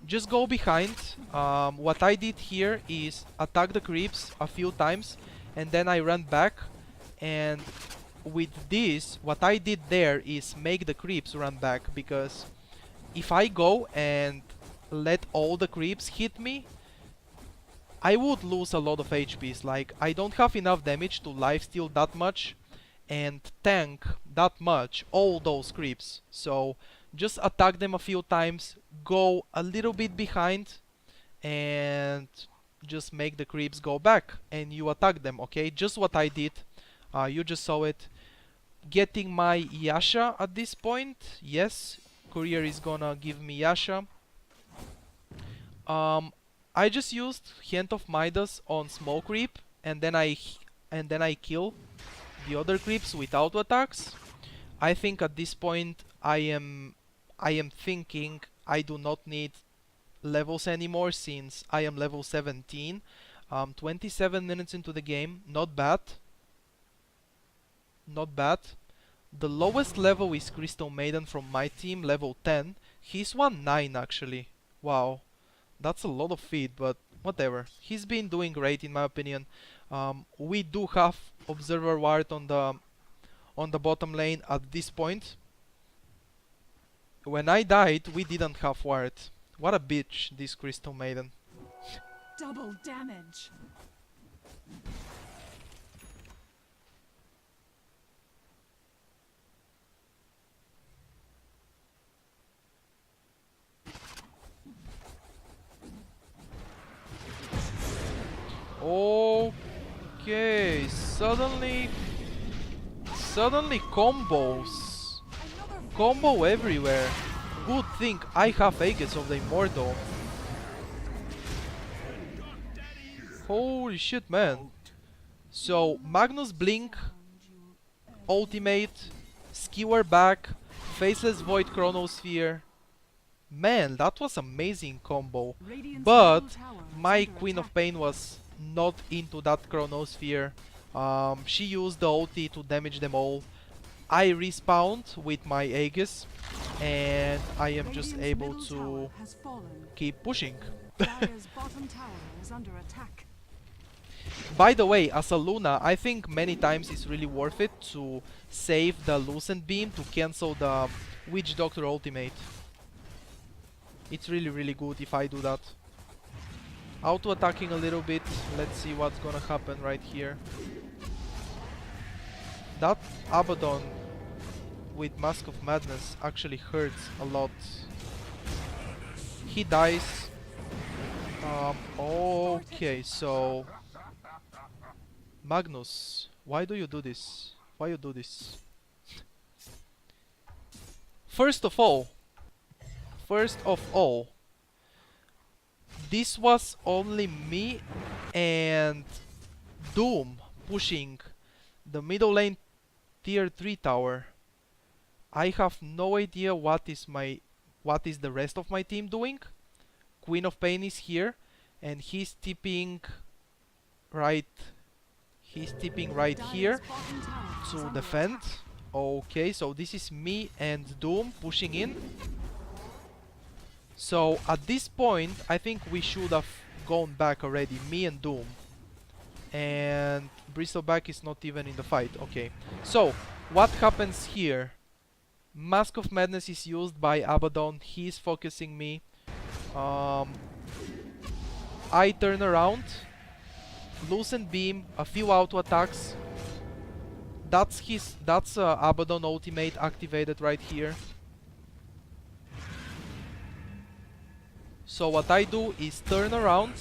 Just go behind. What I did here is attack the creeps a few times and then I ran back, and with this what I did there is make the creeps run back, because if I go and let all the creeps hit me, I would lose a lot of HPs. Like, I don't have enough damage to lifesteal that much and tank that much all those creeps. So just attack them a few times, go a little bit behind, and just make the creeps go back, and you attack them, okay? Just what I did. You just saw it. Getting my Yasha at this point. Yes, Courier is gonna give me Yasha. I just used Hand of Midas on small creep, and then I kill the other creeps with auto attacks. I think at this point I am thinking I do not need levels anymore since I am level 17. 27 minutes into the game, not bad. Not bad. The lowest level is Crystal Maiden from my team, level 10. He's 1-9 actually. Wow. That's a lot of feed, but whatever. He's been doing great in my opinion. We do have Observer Ward on the bottom lane at this point. When I died, we didn't have Ward. What a bitch, this Crystal Maiden. Double damage. Okay, suddenly combos. Combo everywhere. Good thing I have Aegis of the Immortal. Holy shit, man. So, Magnus Blink, Ultimate, Skewer back, Faceless Void Chronosphere. Man, that was amazing combo. But my Queen of Pain was not into that Chronosphere. She used the ulti to damage them all. I respawned with my Aegis, and I am just able to keep pushing. Dire's bottom tower is under attack. By the way, as a Luna, I think many times it's really worth it to save the Lucent Beam to cancel the Witch Doctor ultimate. It's really good if I do that. Auto attacking a little bit. Let's see what's gonna happen right here. That Abaddon with Mask of Madness actually hurts a lot. He dies. Okay, so Magnus, why do you do this? Why you do this? First of all, this was only me and Doom pushing the middle lane tier 3 tower. I have no idea what is the rest of my team doing. Queen of Pain is here and he's tipping right here to defend. Okay, so this is me and Doom pushing in. So at this point, I think we should have gone back already, me and Doom. And Bristleback is not even in the fight. Okay, so what happens here? Mask of Madness is used by Abaddon. He is focusing me. I turn around, Lucent Beam, a few auto attacks. That's Abaddon ultimate activated right here. So what I do is turn around,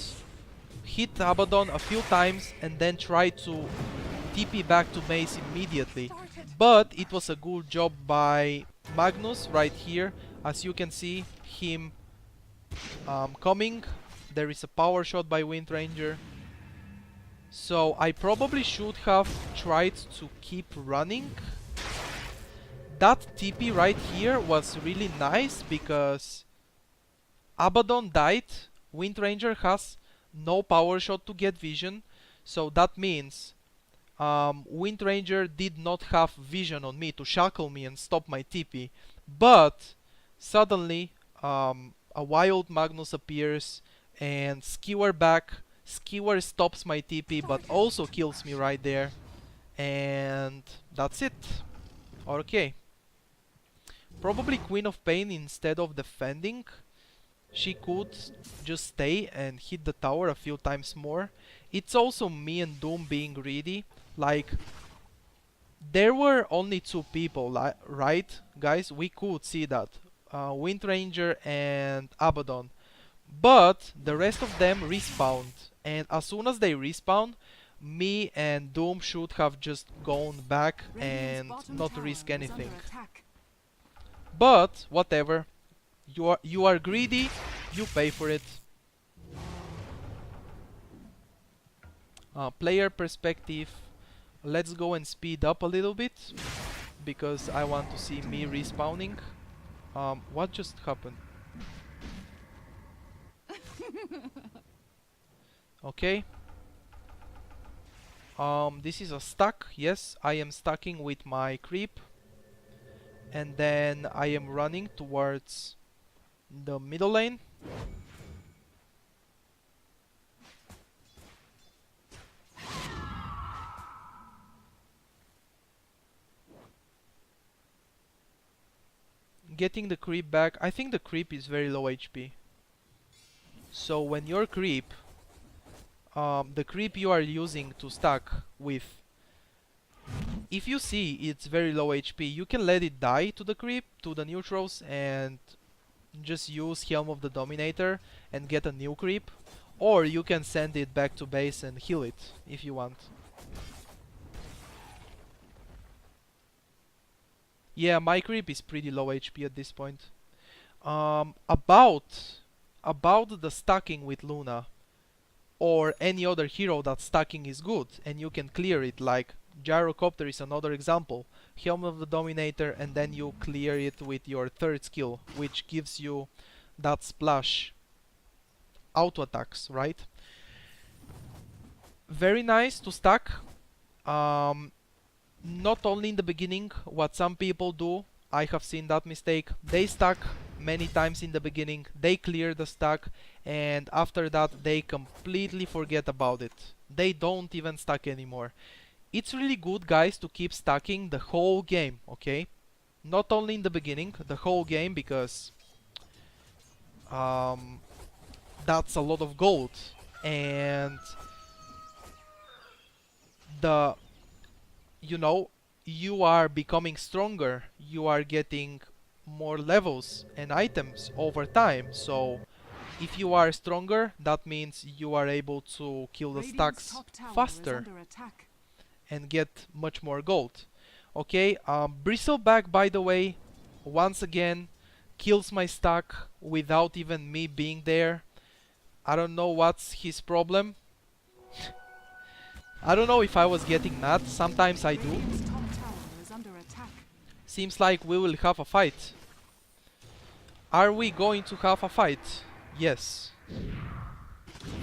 hit Abaddon a few times, and then try to TP back to Mace immediately. But it was a good job by Magnus right here. As you can see him coming. There is a power shot by Wind Ranger. So I probably should have tried to keep running. That TP right here was really nice because Abaddon died. Wind Ranger has no power shot to get vision. So that means Wind Ranger did not have vision on me to shackle me and stop my TP. But suddenly a wild Magnus appears and Skewer back. Skewer stops my TP but also kills me right there. And that's it. Okay. Probably Queen of Pain instead of defending. She could just stay and hit the tower a few times more. It's also me and Doom being greedy. Like, there were only two people, right, guys? We could see that. Wind Ranger, and Abaddon. But the rest of them respawned, and as soon as they respawn, me and Doom should have just gone back Radiant's and bottom not tower risk is under anything. attack. But whatever, you are greedy, you pay for it. Player perspective, let's go and speed up a little bit because I want to see me respawning. What just happened? Okay. This is a stack. Yes, I am stacking with my creep. And then I am running towards the middle lane. Getting the creep back. I think the creep is very low HP. So when your creep, the creep you are using to stack with, if you see it's very low HP, you can let it die to the creep, to the neutrals, and just use Helm of the Dominator and get a new creep. Or you can send it back to base and heal it if you want. Yeah, my creep is pretty low HP at this point. About the stacking with Luna or any other hero that stacking is good and you can clear it, like Gyrocopter is another example. Helm of the Dominator, and then you clear it with your third skill, which gives you that splash auto attacks, right? Very nice to stack. Not only in the beginning, what some people do, I have seen that mistake. They stack many times in the beginning, they clear the stack, and after that they completely forget about it. They don't even stack anymore. It's really good, guys, to keep stacking the whole game, okay? Not only in the beginning, the whole game, because that's a lot of gold. And the, you know, you are becoming stronger, you are getting more levels and items over time. So if you are stronger, that means you are able to kill the Radiant's stacks top tower is faster under attack. and get much more gold. Okay, Bristleback, by the way, once again kills my stack without even me being there. I don't know what's his problem. I don't know if I was getting mad. Sometimes I do. Radiant's top tower is under attack. Seems like we will have a fight. Are we going to have a fight? Yes.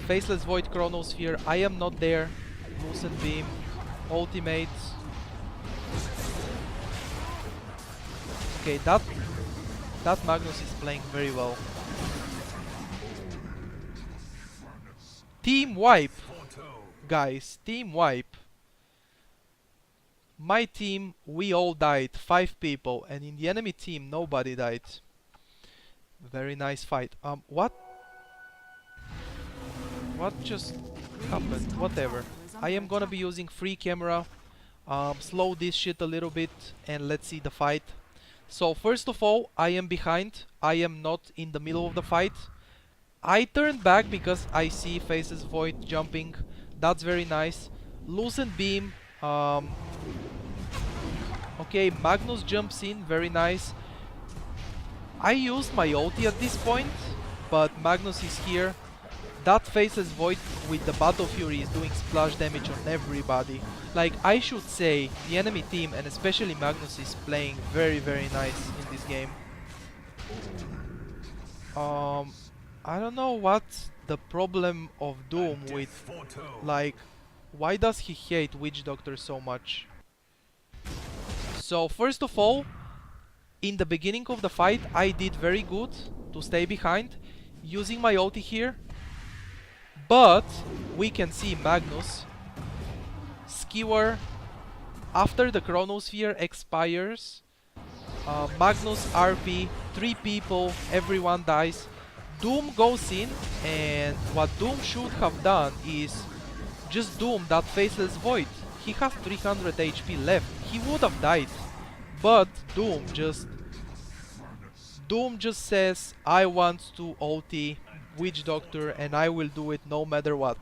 Faceless Void, Chronosphere. I am not there. Lucent Beam. Ultimate. Okay, that Magnus is playing very well. Team wipe, guys. Team wipe. My team, we all died. 5 people, and in the enemy team, nobody died. Very nice fight. What just happened? Whatever. I am gonna be using free camera. Slow this shit a little bit, and let's see the fight. So first of all, I am behind. I am not in the middle of the fight. I turned back because I see Faces Void jumping. That's very nice. Lucent Beam. Okay, Magnus jumps in. Very nice. I used my ulti at this point, but Magnus is here. That Faces Void with the Battle Fury is doing splash damage on everybody. Like, I should say, the enemy team, and especially Magnus, is playing very, very nice in this game. I don't know what's the problem of Doom with, like, why does he hate Witch Doctor so much? So, first of all, in the beginning of the fight, I did very good to stay behind, using my ulti here. But we can see Magnus skewer after the Chronosphere expires. Magnus RP, 3 people, everyone dies. Doom goes in, and what Doom should have done is just Doom that Faceless Void. He has 300 HP left. He would have died, but Doom just Doom just says, I want to ulti Witch Doctor and I will do it no matter what.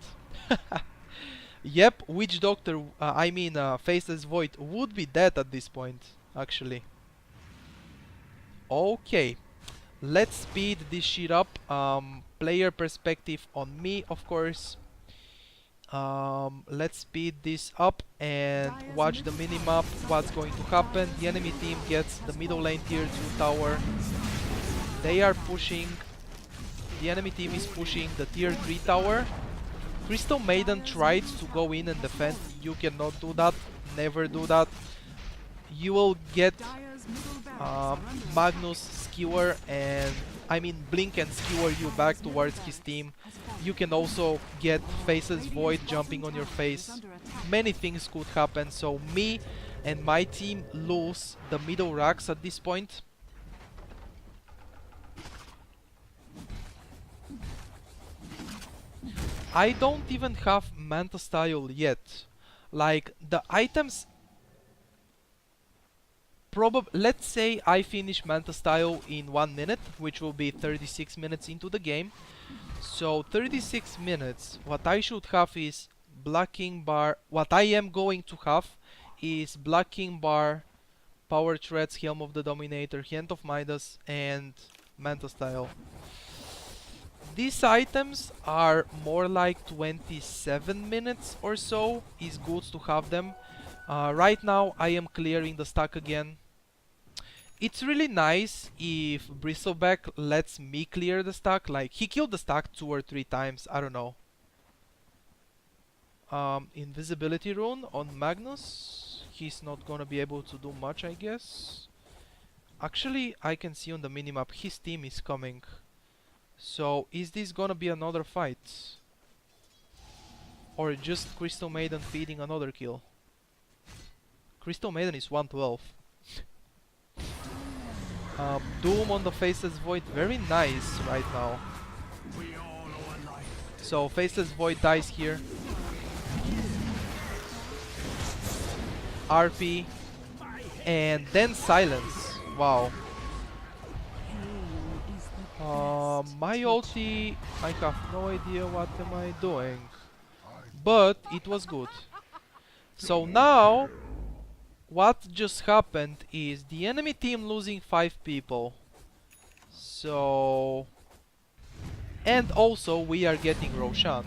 Yep, Witch Doctor, Faceless Void would be dead at this point, actually. Okay, let's speed this shit up. Player perspective on me, of course. Let's speed this up and watch the minimap. What's going to happen? The enemy team gets the middle lane tier 2 tower. They are pushing. The enemy team is pushing the tier 3 tower. Crystal Maiden tried to go in and defend. You cannot do that. Never do that. You will get Magnus skewer and blink and skewer you back towards his team. You can also get Faceless Void jumping on your face. Many things could happen, so me and my team lose the middle racks at this point. I don't even have Manta Style yet. Like, the items... Let's say I finish Manta Style in 1 minute, which will be 36 minutes into the game. So 36 minutes, what I should have is blocking bar. What I am going to have is blocking bar, power threads, Helm of the Dominator, Hand of Midas, and Manta Style. These items are more like 27 minutes or so. Is good to have them. Right now I am clearing the stack again. It's really nice if Bristleback lets me clear the stack. Like, he killed the stack 2 or 3 times, I don't know. Invisibility rune on Magnus. He's not gonna be able to do much, I guess. Actually, I can see on the minimap his team is coming. So, is this gonna be another fight? Or just Crystal Maiden feeding another kill? Crystal Maiden is 112. Doom on the Faceless Void, very nice right now. So Faceless Void dies here. RP and then silence. Wow. My ulti, I have no idea what am I doing, but it was good. So now what just happened is the enemy team losing 5 people. So... and also we are getting Roshan.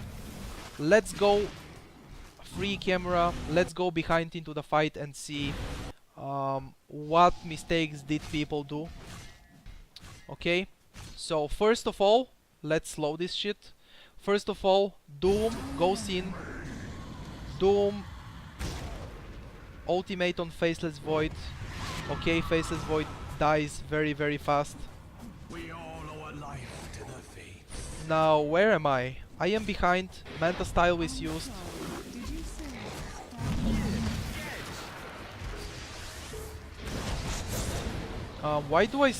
Let's go free camera, let's go behind into the fight and see what mistakes did people do. Okay, so first of all, let's slow this shit. First of all, Doom goes in. Doom ultimate on Faceless Void. Okay, Faceless Void dies very, very fast. We all owe a life to the fates. Now, where am I? I am behind. Manta Style is used. Why do I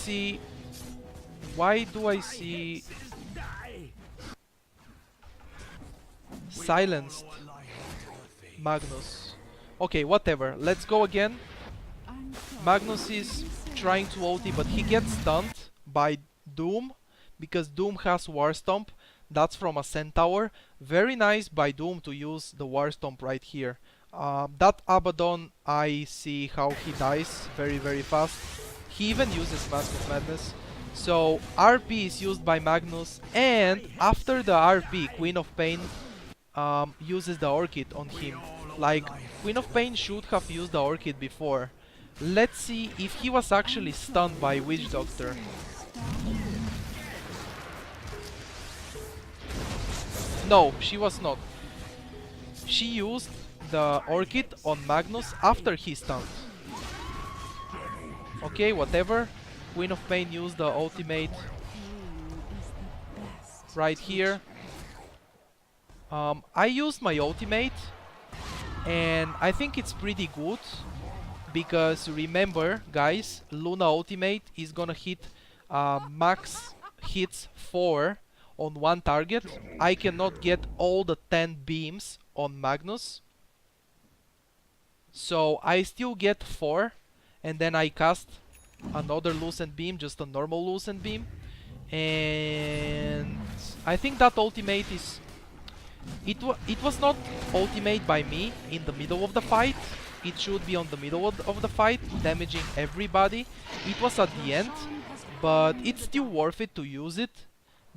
see silenced Magnus? Okay, whatever. Let's go again. Magnus is trying to ulti, but he gets stunned by Doom because Doom has War Stomp. That's from a Centaur. Very nice by Doom to use the War Stomp right here. That Abaddon, I see how he dies very, very fast. He even uses Mask of Madness. So RP is used by Magnus, and after the RP, Queen of Pain uses the Orchid on him. Like, Queen of Pain should have used the Orchid before. Let's see if he was actually stunned by Witch Doctor. No, she was not. She used the Orchid on Magnus after he stunned. Okay, whatever. Queen of Pain used the ultimate right here. I used my ultimate and I think it's pretty good because remember, guys, Luna ultimate is gonna hit max hits 4 on one target. I cannot get all the 10 beams on Magnus, so I still get 4 and then I cast another Lucent Beam, just a normal Lucent Beam. And I think that ultimate is... It was not ultimate by me in the middle of the fight. It should be on the middle of the fight, damaging everybody. It was at the end, but it's still worth it to use it,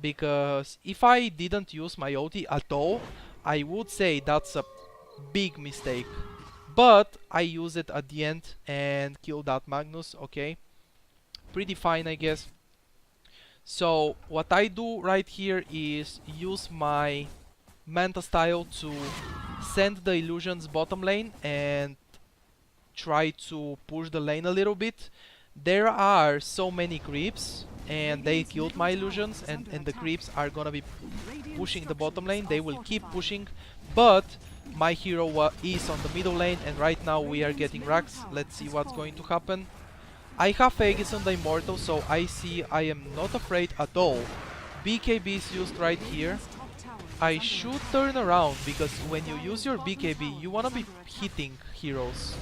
because if I didn't use my ulti at all, I would say that's a big mistake. But I use it at the end and kill that Magnus, okay? Pretty fine, I guess. So what I do right here is use my Manta style to send the illusions bottom lane and try to push the lane a little bit. There are so many creeps and they killed my illusions, and the creeps are gonna be pushing the bottom lane. They will keep pushing, but my hero is on the middle lane, and right now we are getting racks. Let's see what's going to happen. I have Aegis on the Immortal, so I see I am not afraid at all. BKB is used right here. I should turn around, because when you use your BKB, you wanna be hitting heroes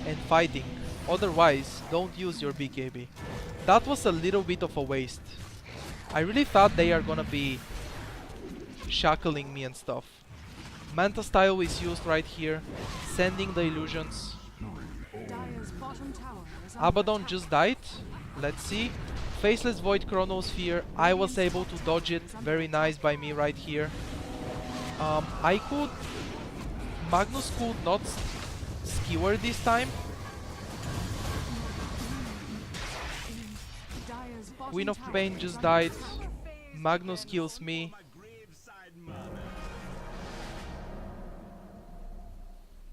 and fighting. Otherwise, don't use your BKB. That was a little bit of a waste. I really thought they are gonna be shackling me and stuff. Manta style is used right here, sending the illusions. Abaddon just died. Let's see. Faceless Void Chronosphere. I was able to dodge it. Very nice by me right here. Magnus could not skewer this time. Queen of Pain just died. Magnus kills me.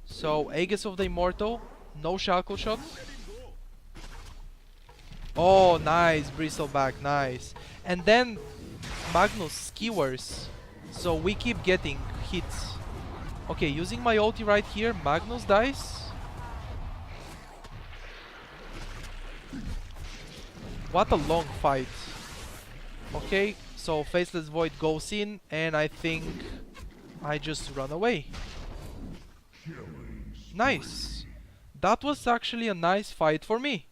So, Aegis of the Immortal. No Shackle Shot. Oh, nice. Bristleback, nice. And then Magnus skewers. So we keep getting hits. Okay, using my ulti right here, Magnus dies. What a long fight. Okay, so Faceless Void goes in, and I think I just run away. Nice. That was actually a nice fight for me.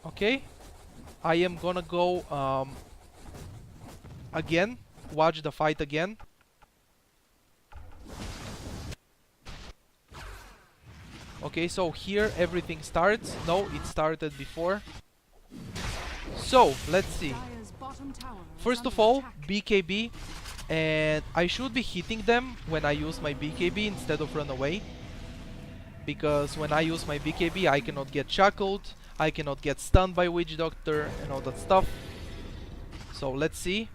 Okay, I am gonna go again, watch the fight again. Okay, so here everything starts. No, it started before. So, let's see. First of all, BKB, and I should be hitting them when I use my BKB instead of run away. Because when I use my BKB, I cannot get shackled, I cannot get stunned by Witch Doctor and all that stuff. So let's see.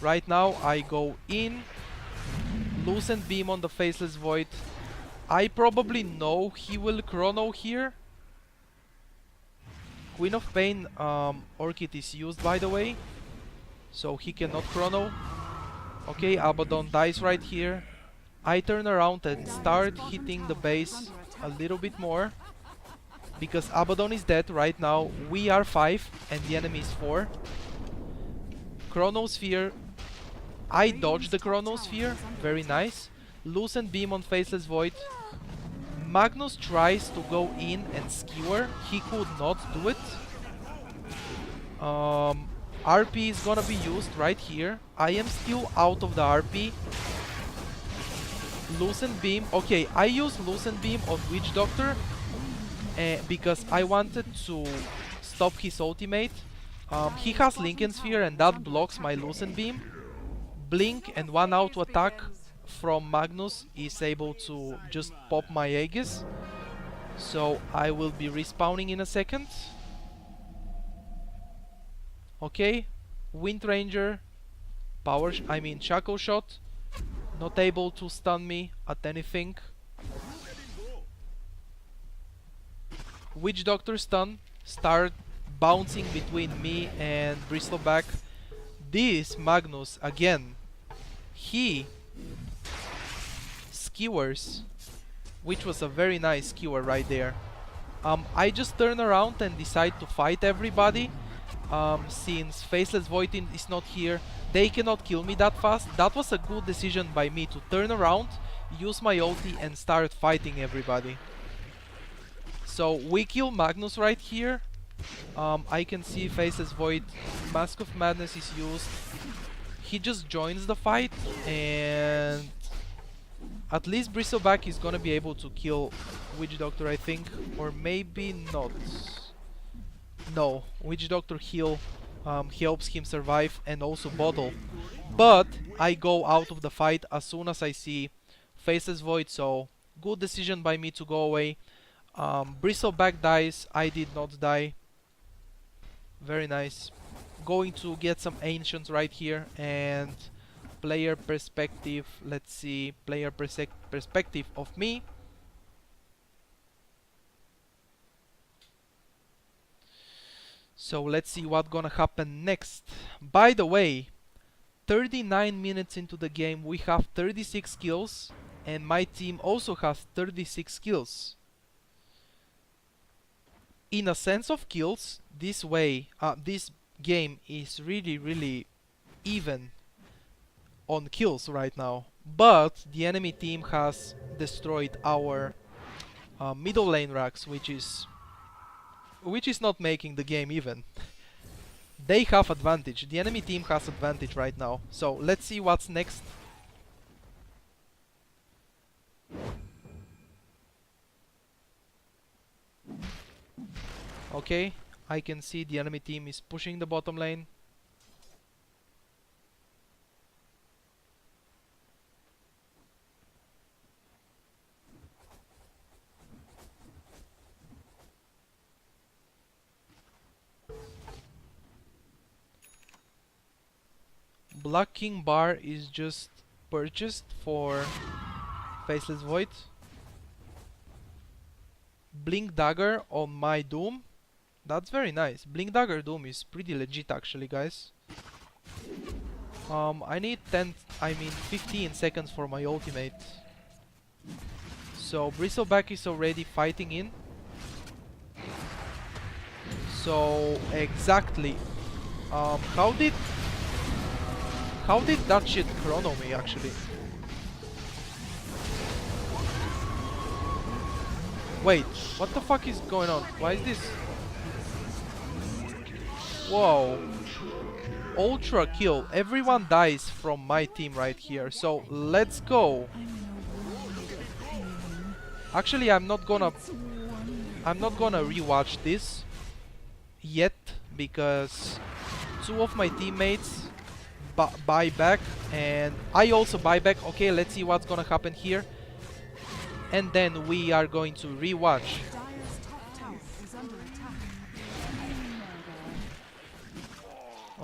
Right now I go in, Lucent Beam on the Faceless Void. I probably know he will chrono here. Queen of Pain Orchid is used, by the way, so he cannot chrono. Okay, Abaddon dies right here. I turn around and start hitting the base a little bit more, because Abaddon is dead right now. We are 5 and the enemy is 4. Chronosphere. I dodged the Chronosphere. Very nice. Lucent Beam on Faceless Void. Magnus tries to go in and skewer. He could not do it. RP is gonna be used right here. I am still out of the RP. Lucent Beam. Okay, I use Lucent Beam on Witch Doctor because I wanted to stop his ultimate. He has Lincoln Sphere and that blocks my Lucent Beam. Blink and one auto attack from Magnus is able to just pop my Aegis. So I will be respawning in a second. Okay, Wind Ranger, Shackle Shot, not able to stun me at anything. Witch Doctor stun, start bouncing between me and Bristleback. This Magnus again, he skewers, which was a very nice skewer right there. I just turn around and decide to fight everybody. Since Faceless Void is not here, they cannot kill me that fast. That was a good decision by me to turn around, use my ulti and start fighting everybody. So we kill Magnus right here. I can see Faceless Void, Mask of Madness is used. He just joins the fight, and at least Bristleback is gonna be able to kill Witch Doctor, I think, or maybe not. No, Witch Doctor helps him survive and also bottle. But I go out of the fight as soon as I see Faceless Void, so good decision by me to go away. Bristleback dies, I did not die. Very nice. Going to get some Ancients right here, and player perspective, let's see, player perspective of me. So let's see what's gonna happen next. By the way, 39 minutes into the game we have 36 kills, and my team also has 36 kills. In a sense of kills, this game is really even on kills right now. But the enemy team has destroyed our middle lane racks, which is not making the game even. They have advantage. The enemy team has advantage right now. So let's see what's next. Okay, I can see the enemy team is pushing the bottom lane. Black King bar is just purchased for Faceless Void. Blink Dagger on my Doom. That's very nice. Blink Dagger Doom is pretty legit actually, guys. I need 15 seconds for my ultimate. So Bristleback is already fighting in. So exactly. How did that shit chrono me actually? Wait, what the fuck is going on? Why is this? Whoa. Ultra kill. Everyone dies from my team right here. So let's go. Actually, I'm not gonna rewatch this yet because two of my teammates buy back and I also buy back. Okay, let's see what's gonna happen here. And then we are going to rewatch. Dire's top tower is under attack.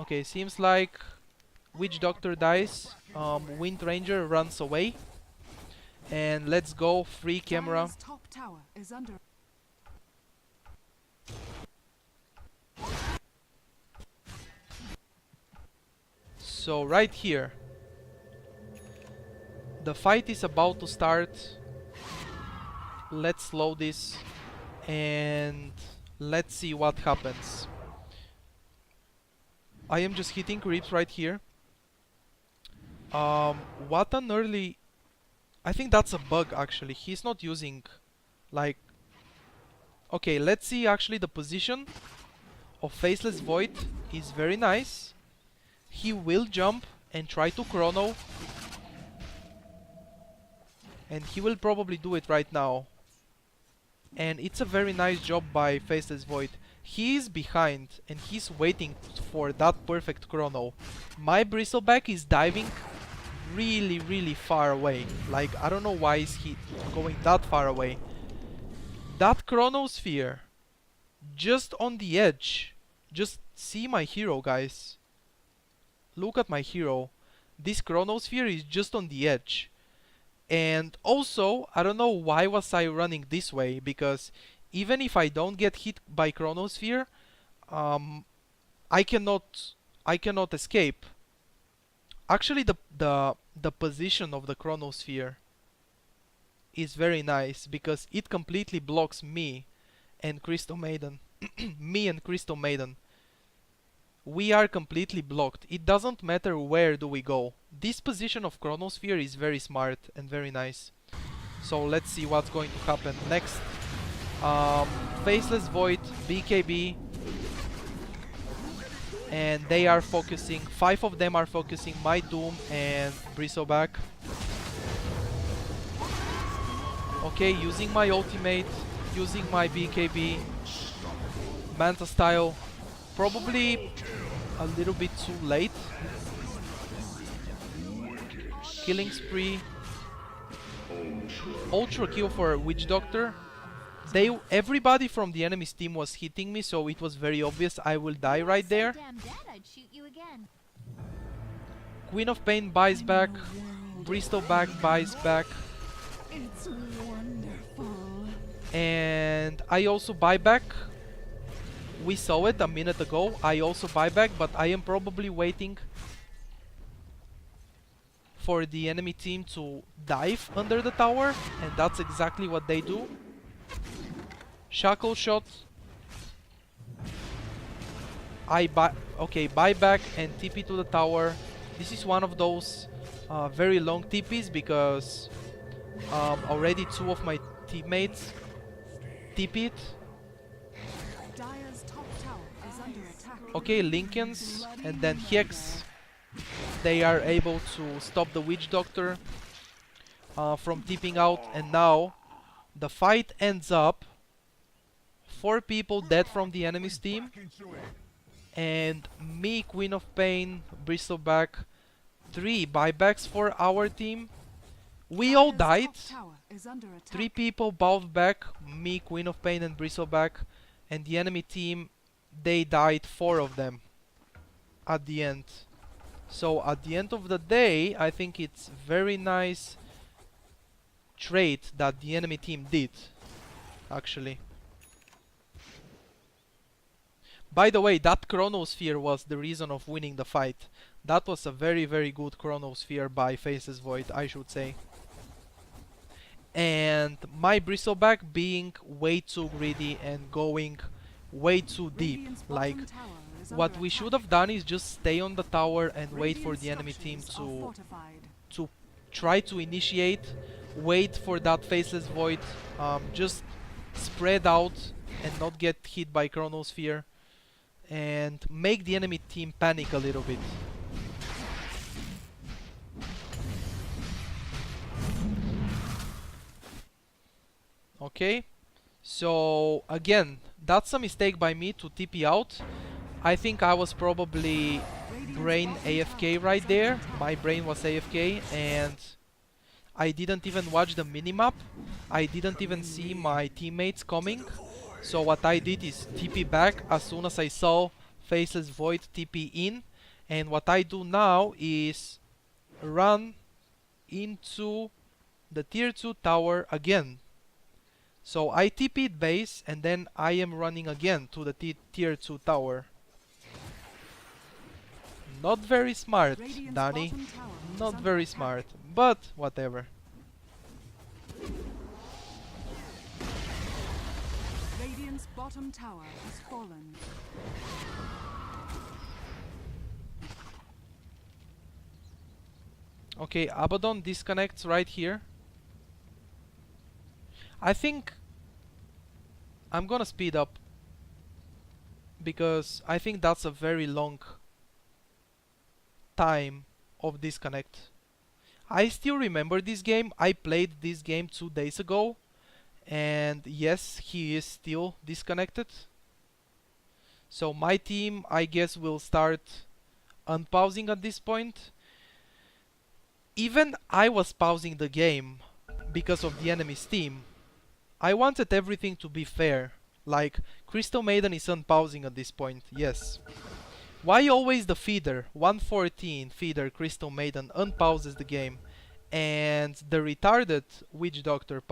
Okay, seems like Witch Doctor dies. Wind Ranger runs away. And let's go, free camera. Dire's top tower is under. So right here, the fight is about to start. Let's slow this and let's see what happens. I am just hitting creeps right here. What an early... I think that's a bug actually. He's not using like... Okay, let's see actually the position of Faceless Void is very nice. He will jump and try to chrono. And he will probably do it right now. And it's a very nice job by Faceless Void. He is behind and he's waiting for that perfect chrono. My Bristleback is diving really far away. Like, I don't know why is he going that far away. That Chronosphere, just on the edge. Just see my hero, guys. Look at my hero. This Chronosphere is just on the edge. And also, I don't know why was I running this way, because even if I don't get hit by Chronosphere, I cannot escape. Actually, the position of the Chronosphere is very nice because it completely blocks me and Crystal Maiden. Me and Crystal Maiden. We are completely blocked. It doesn't matter where do we go. This position of Chronosphere is very smart and very nice. So let's see what's going to happen next. Faceless Void, BKB, and they are focusing, 5 of them are focusing my Doom and Bristleback. Okay, using my ultimate, using my BKB, Manta style, probably a little bit too late. Killing spree, ultra kill for Witch Doctor. Everybody from the enemy's team was hitting me, so it was very obvious I will die right there. Queen of Pain buys back, Bristleback buys back, It's wonderful. and I also buy back. We saw it a minute ago. I also buy back, but I am probably waiting for the enemy team to dive under the tower, and that's exactly what they do. Shackle shot. Buy back and TP to the tower. This is one of those very long TPs because already 2 of my teammates TP'd. Dire's top tower is under attack. Okay, Lincolns and then Hex. They are able to stop the Witch Doctor from tipping out, and now the fight ends up 4 people dead from the enemy's team, and me, Queen of Pain, Bristleback, 3 buybacks for our team. We all died. Dire's top tower is under attack. 3 people bought back, me, Queen of Pain and Bristleback, and the enemy team, they died 4 of them at the end. So at the end of the day, I think it's very nice trade that the enemy team did, actually. By the way, that Chronosphere was the reason of winning the fight. That was a very, very good Chronosphere by Faceless Void, I should say. And my Bristleback being way too greedy and going way too deep. Radiant's Like, bottom tower is what under we attack. should have done is just stay on the tower and wait for Radiant the enemy team structures are to fortified. try to initiate, wait for that Faceless Void, just spread out and not get hit by Chronosphere, and make the enemy team panic a little bit. Okay, so again, that's a mistake by me to TP out. I think I was probably brain AFK right there. My brain was AFK and I didn't even watch the minimap. I didn't even see my teammates coming. So what I did is TP back as soon as I saw Faceless Void TP in. And what I do now is run into the tier 2 tower again. So I TP'd base and then I am running again to the tier 2 tower. Not very smart, Radiant's Danny. bottom tower is Not under very attack. smart, but whatever. Radiant's bottom tower has fallen. Okay, Abaddon disconnects right here. I think I'm gonna speed up because I think that's a very long time of disconnect. I still remember this game. I played this game 2 days ago, and yes, he is still disconnected. So my team, I guess, will start unpausing at this point. Even I was pausing the game because of the enemy's team. I wanted everything to be fair. Like, Crystal Maiden is unpausing at this point, yes. Why always the feeder? 114 feeder Crystal Maiden unpauses the game, and the retarded Witch Doctor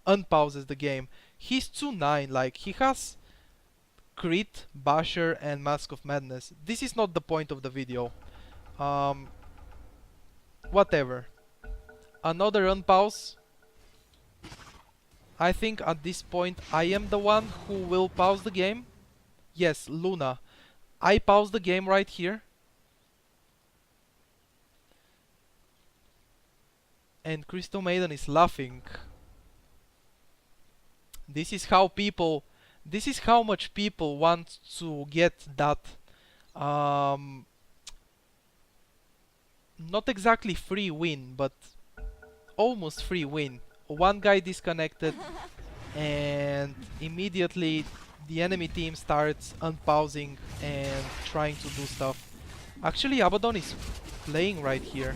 unpauses the game. He's 2-9, like, he has Crit, Basher, and Mask of Madness. This is not the point of the video. Whatever. Another unpause. I think at this point I am the one who will pause the game. Yes, Luna. I pause the game right here. And Crystal Maiden is laughing. This is how people, this is how much people want to get that, um, not exactly free win, but almost free win. One guy disconnected, and immediately the enemy team starts unpausing and trying to do stuff. Actually, Abaddon is playing right here.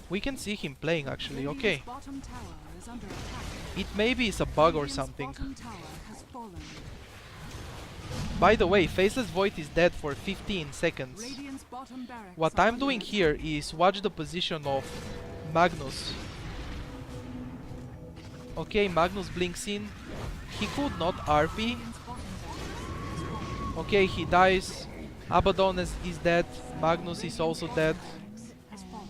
We can see him playing actually, okay. Bottom tower is under attack. It maybe is a bug or Radiant's something. bottom tower has fallen. By the way, Faceless Void is dead for 15 seconds. Radiant's bottom barracks What are I'm under doing attack. here is watch the position of Magnus. Okay, Magnus blinks in. He could not RP. Radiant's bottom barracks has fallen. Okay, he dies. Abaddon is dead. Magnus is also dead. Barracks has fallen.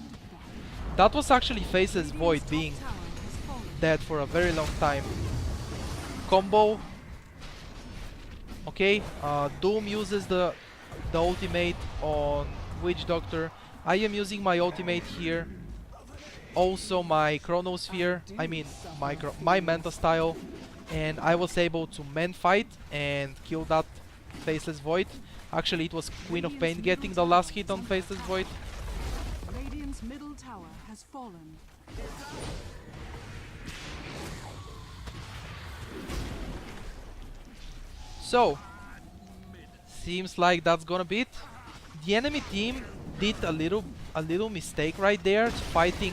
That was actually Faceless Void Radiant's being top tower has fallen. dead for a very long time. Combo. Okay, Doom uses the ultimate on Witch Doctor. I am using my ultimate here. Also my Chronosphere, I mean my Manta style, and I was able to man fight and kill that Faceless Void. Actually, it was Queen of Pain getting the last hit on Faceless Void. Radiant's middle tower has fallen. So, seems like that's gonna be it. The enemy team did a little mistake right there, fighting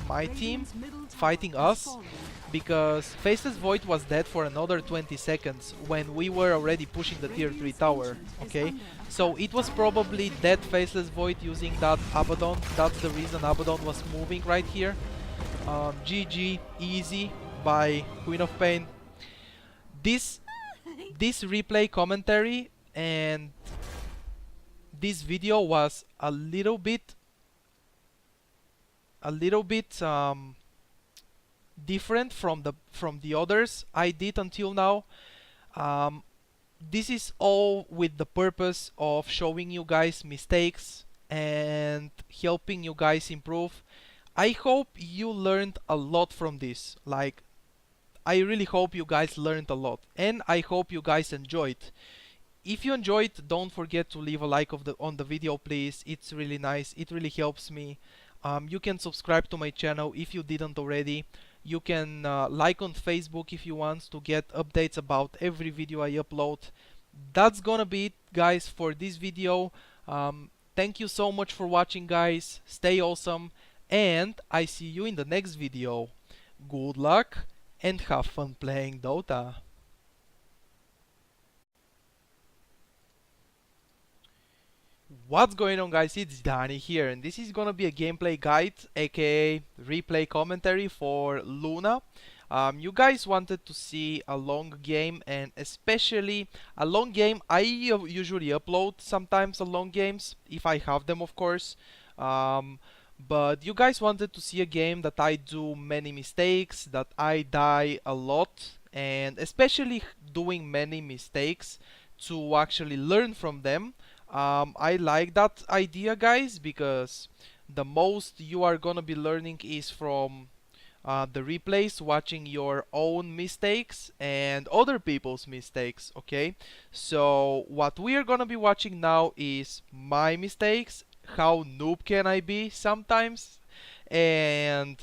my team, Radiant's middle tower fighting has us, fallen. because Faceless Void was dead for another 20 seconds when we were already pushing the tier 3 tower, okay? So it was probably dead Faceless Void using that Abaddon. That's the reason Abaddon was moving right here. GG, easy by Queen of Pain. This replay commentary and this video was a little bit different from the others I did until now. This is all with the purpose of showing you guys mistakes and helping you guys improve. I hope you learned a lot from this. Like, I really hope you guys learned a lot, and I hope you guys enjoyed. If you enjoyed, don't forget to leave a like on the video, please. It's really nice. It really helps me. You can subscribe to my channel if you didn't already. You can like on Facebook if you want to get updates about every video I upload. That's gonna be it, guys, for this video. Thank you so much for watching, guys. Stay awesome, and I see you in the next video. Good luck and have fun playing Dota. What's going on, guys? It's Danny here, and this is gonna be a gameplay guide, aka replay commentary for Luna. You guys wanted to see a long game, and especially a long game. I usually upload sometimes a long games, if I have them, of course. But you guys wanted to see a game that I do many mistakes, that I die a lot, and especially doing many mistakes to actually learn from them. I like that idea, guys, because the most you are gonna be learning is from the replays, watching your own mistakes and other people's mistakes, okay? So what we are gonna be watching now is my mistakes, how noob can I be sometimes, and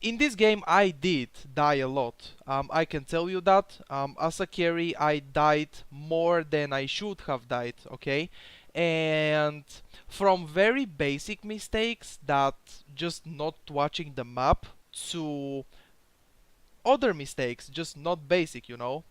in this game I did die a lot. I can tell you that. As a carry I died more than I should have died, okay? And from very basic mistakes, that just not watching the map, to other mistakes, just not basic, you know.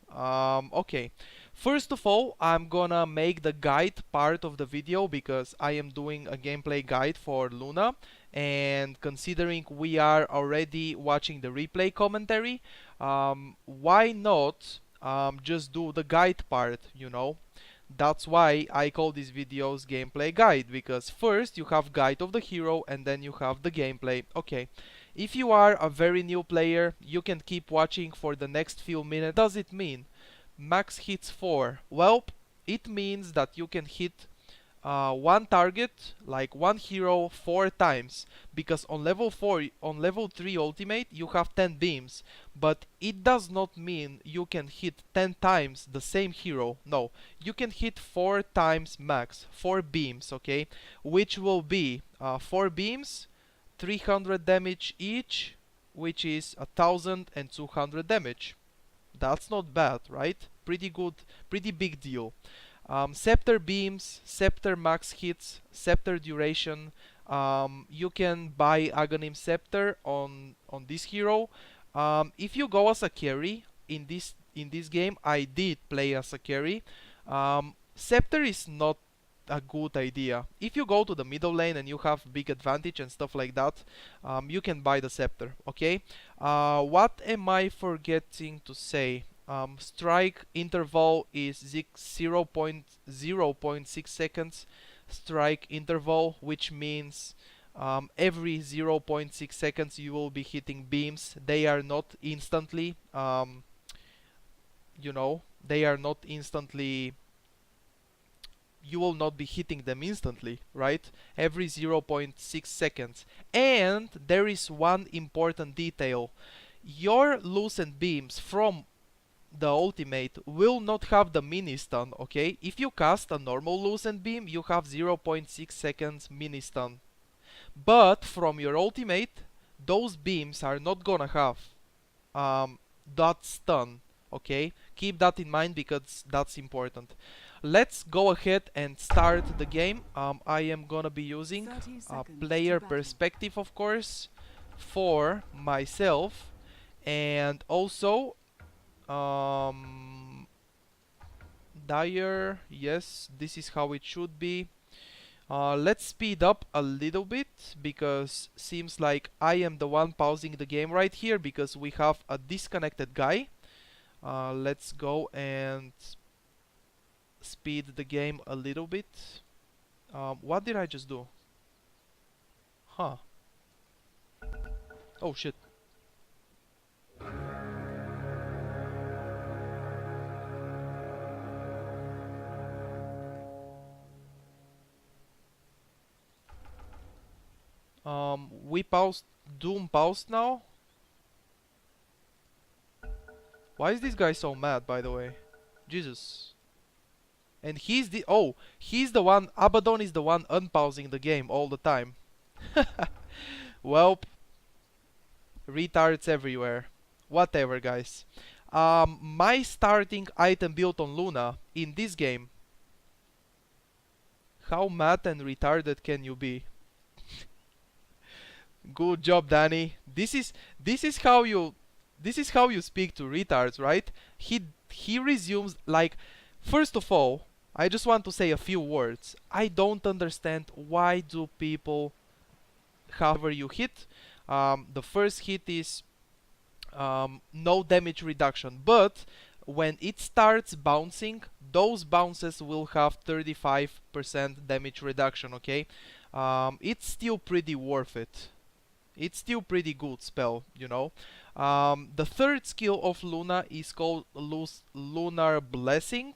Okay, first of all, I'm gonna make the guide part of the video because I am doing a gameplay guide for Luna, and considering we are already watching the replay commentary, why not just do the guide part, you know? That's why I call these videos gameplay guide, because first you have guide of the hero and then you have the gameplay. Okay, if you are a very new player, you can keep watching for the next few minutes. What does it mean? Max hits 4. Well, it means that you can hit one target, like one hero 4 times, because on level 4, on level 3 ultimate you have 10 beams, but it does not mean you can hit 10 times the same hero. No, you can hit 4 times max, 4 beams, okay, which will be 4 beams, 300 damage each, which is 1200 damage. That's not bad, right? Pretty good, pretty big deal. Scepter beams, scepter max hits, scepter duration. You can buy Aghanim Scepter on this hero. If you go as a carry in this game, I did play as a carry. Scepter is not a good idea. If you go to the middle lane and you have big advantage and stuff like that, you can buy the scepter. Okay. What am I forgetting to say? Strike interval is 0.6 seconds strike interval, which means every 0.6 seconds you will be hitting beams. They are not instantly, they are not instantly, you will not be hitting them instantly, right? Every 0.6 seconds. And there is one important detail. Your loosened beams from the ultimate will not have the mini stun, okay? If you cast a normal loosened beam, you have 0.6 seconds mini stun. But from your ultimate, those beams are not gonna have that stun, okay? Keep that in mind because that's important. Let's go ahead and start the game. I am gonna be using 30 seconds player to battle. perspective, of course, for myself, and also Dire, yes, this is how it should be. Let's speed up a little bit because seems like I am the one pausing the game right here because we have a disconnected guy. Let's go and speed the game a little bit. What did I just do? Huh. Oh shit. We paused. Doom paused now. Why is this guy so mad, by the way? Jesus. And he's the he's the one. Abaddon is the one unpausing the game all the time. Well, retards everywhere. Whatever, guys. My starting item built on Luna in this game. How mad and retarded can you be? Good job, Danny. This is how you speak to retards, right? He resumes like, first of all, I just want to say a few words. I don't understand why do people, however you hit, the first hit is no damage reduction, but when it starts bouncing, those bounces will have 35% damage reduction, okay? It's still pretty worth it. It's still pretty good spell, you know. The third skill of Luna is called Lunar Blessing.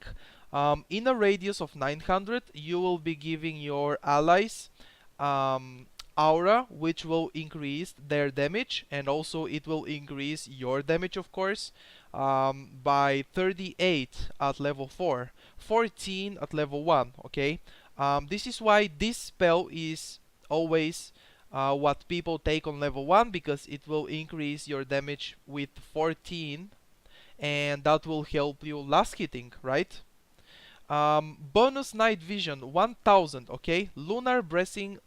In a radius of 900, you will be giving your allies aura, which will increase their damage, and also it will increase your damage, of course, by 38 at level 4, 14 at level 1, okay? This is why this spell is always what people take on level 1, because it will increase your damage with 14 and that will help you last hitting, right? Bonus night vision 1000, okay? Lunar blessing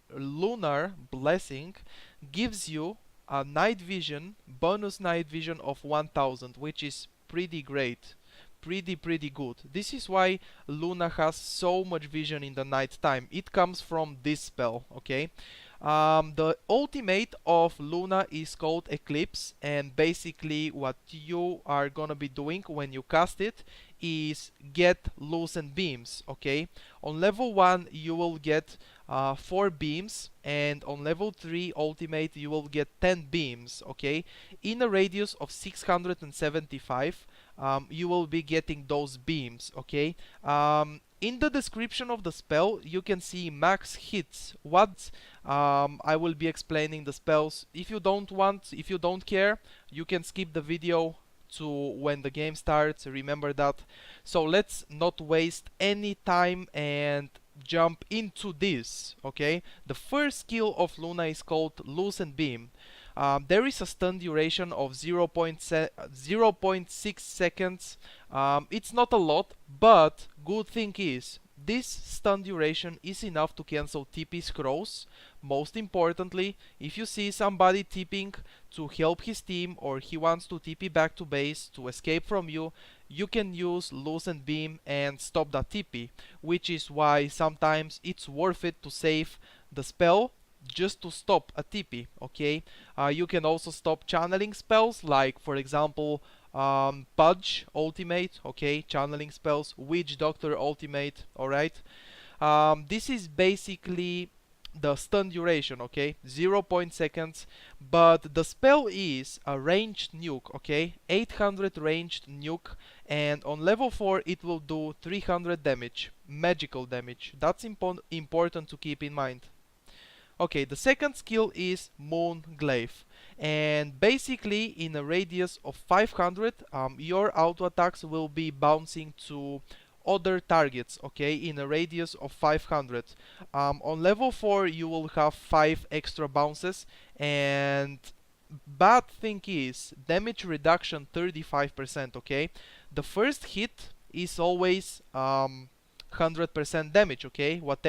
gives you a night vision, bonus night vision of 1000, which is pretty great. Pretty good. This is why Luna has so much vision in the night time. It comes from this spell, okay? The ultimate of Luna is called Eclipse, and basically what you are gonna be doing when you cast it is get loosened beams, okay? On level 1 you will get 4 beams, and on level 3 ultimate you will get 10 beams, okay? In a radius of 675 you will be getting those beams, okay? In the description of the spell, you can see max hits. What I will be explaining the spells. If you don't care, you can skip the video to when the game starts. Remember that. So let's not waste any time and jump into this. Okay, the first skill of Luna is called Loosen Beam. There is a stun duration of 0.6 seconds. It's not a lot, but good thing is this stun duration is enough to cancel TP scrolls. Most importantly, if you see somebody TPing to help his team or he wants to TP back to base to escape from you, you can use Loosen Beam and stop that TP, which is why sometimes it's worth it to save the spell just to stop a TP, okay? You can also stop channeling spells, like for example, Pudge ultimate, okay? Channeling spells, Witch Doctor ultimate, alright? This is basically the stun duration, okay? 0. seconds, but the spell is a ranged nuke, okay? 800 ranged nuke, and on level 4 it will do 300 damage, magical damage. That's important to keep in mind. Okay, the second skill is Moon Glaive, and basically in a radius of 500, your auto attacks will be bouncing to other targets, okay, in a radius of 500. On level 4 you will have 5 extra bounces, and bad thing is damage reduction 35%, okay? The first hit is always 100% damage, okay? Whatever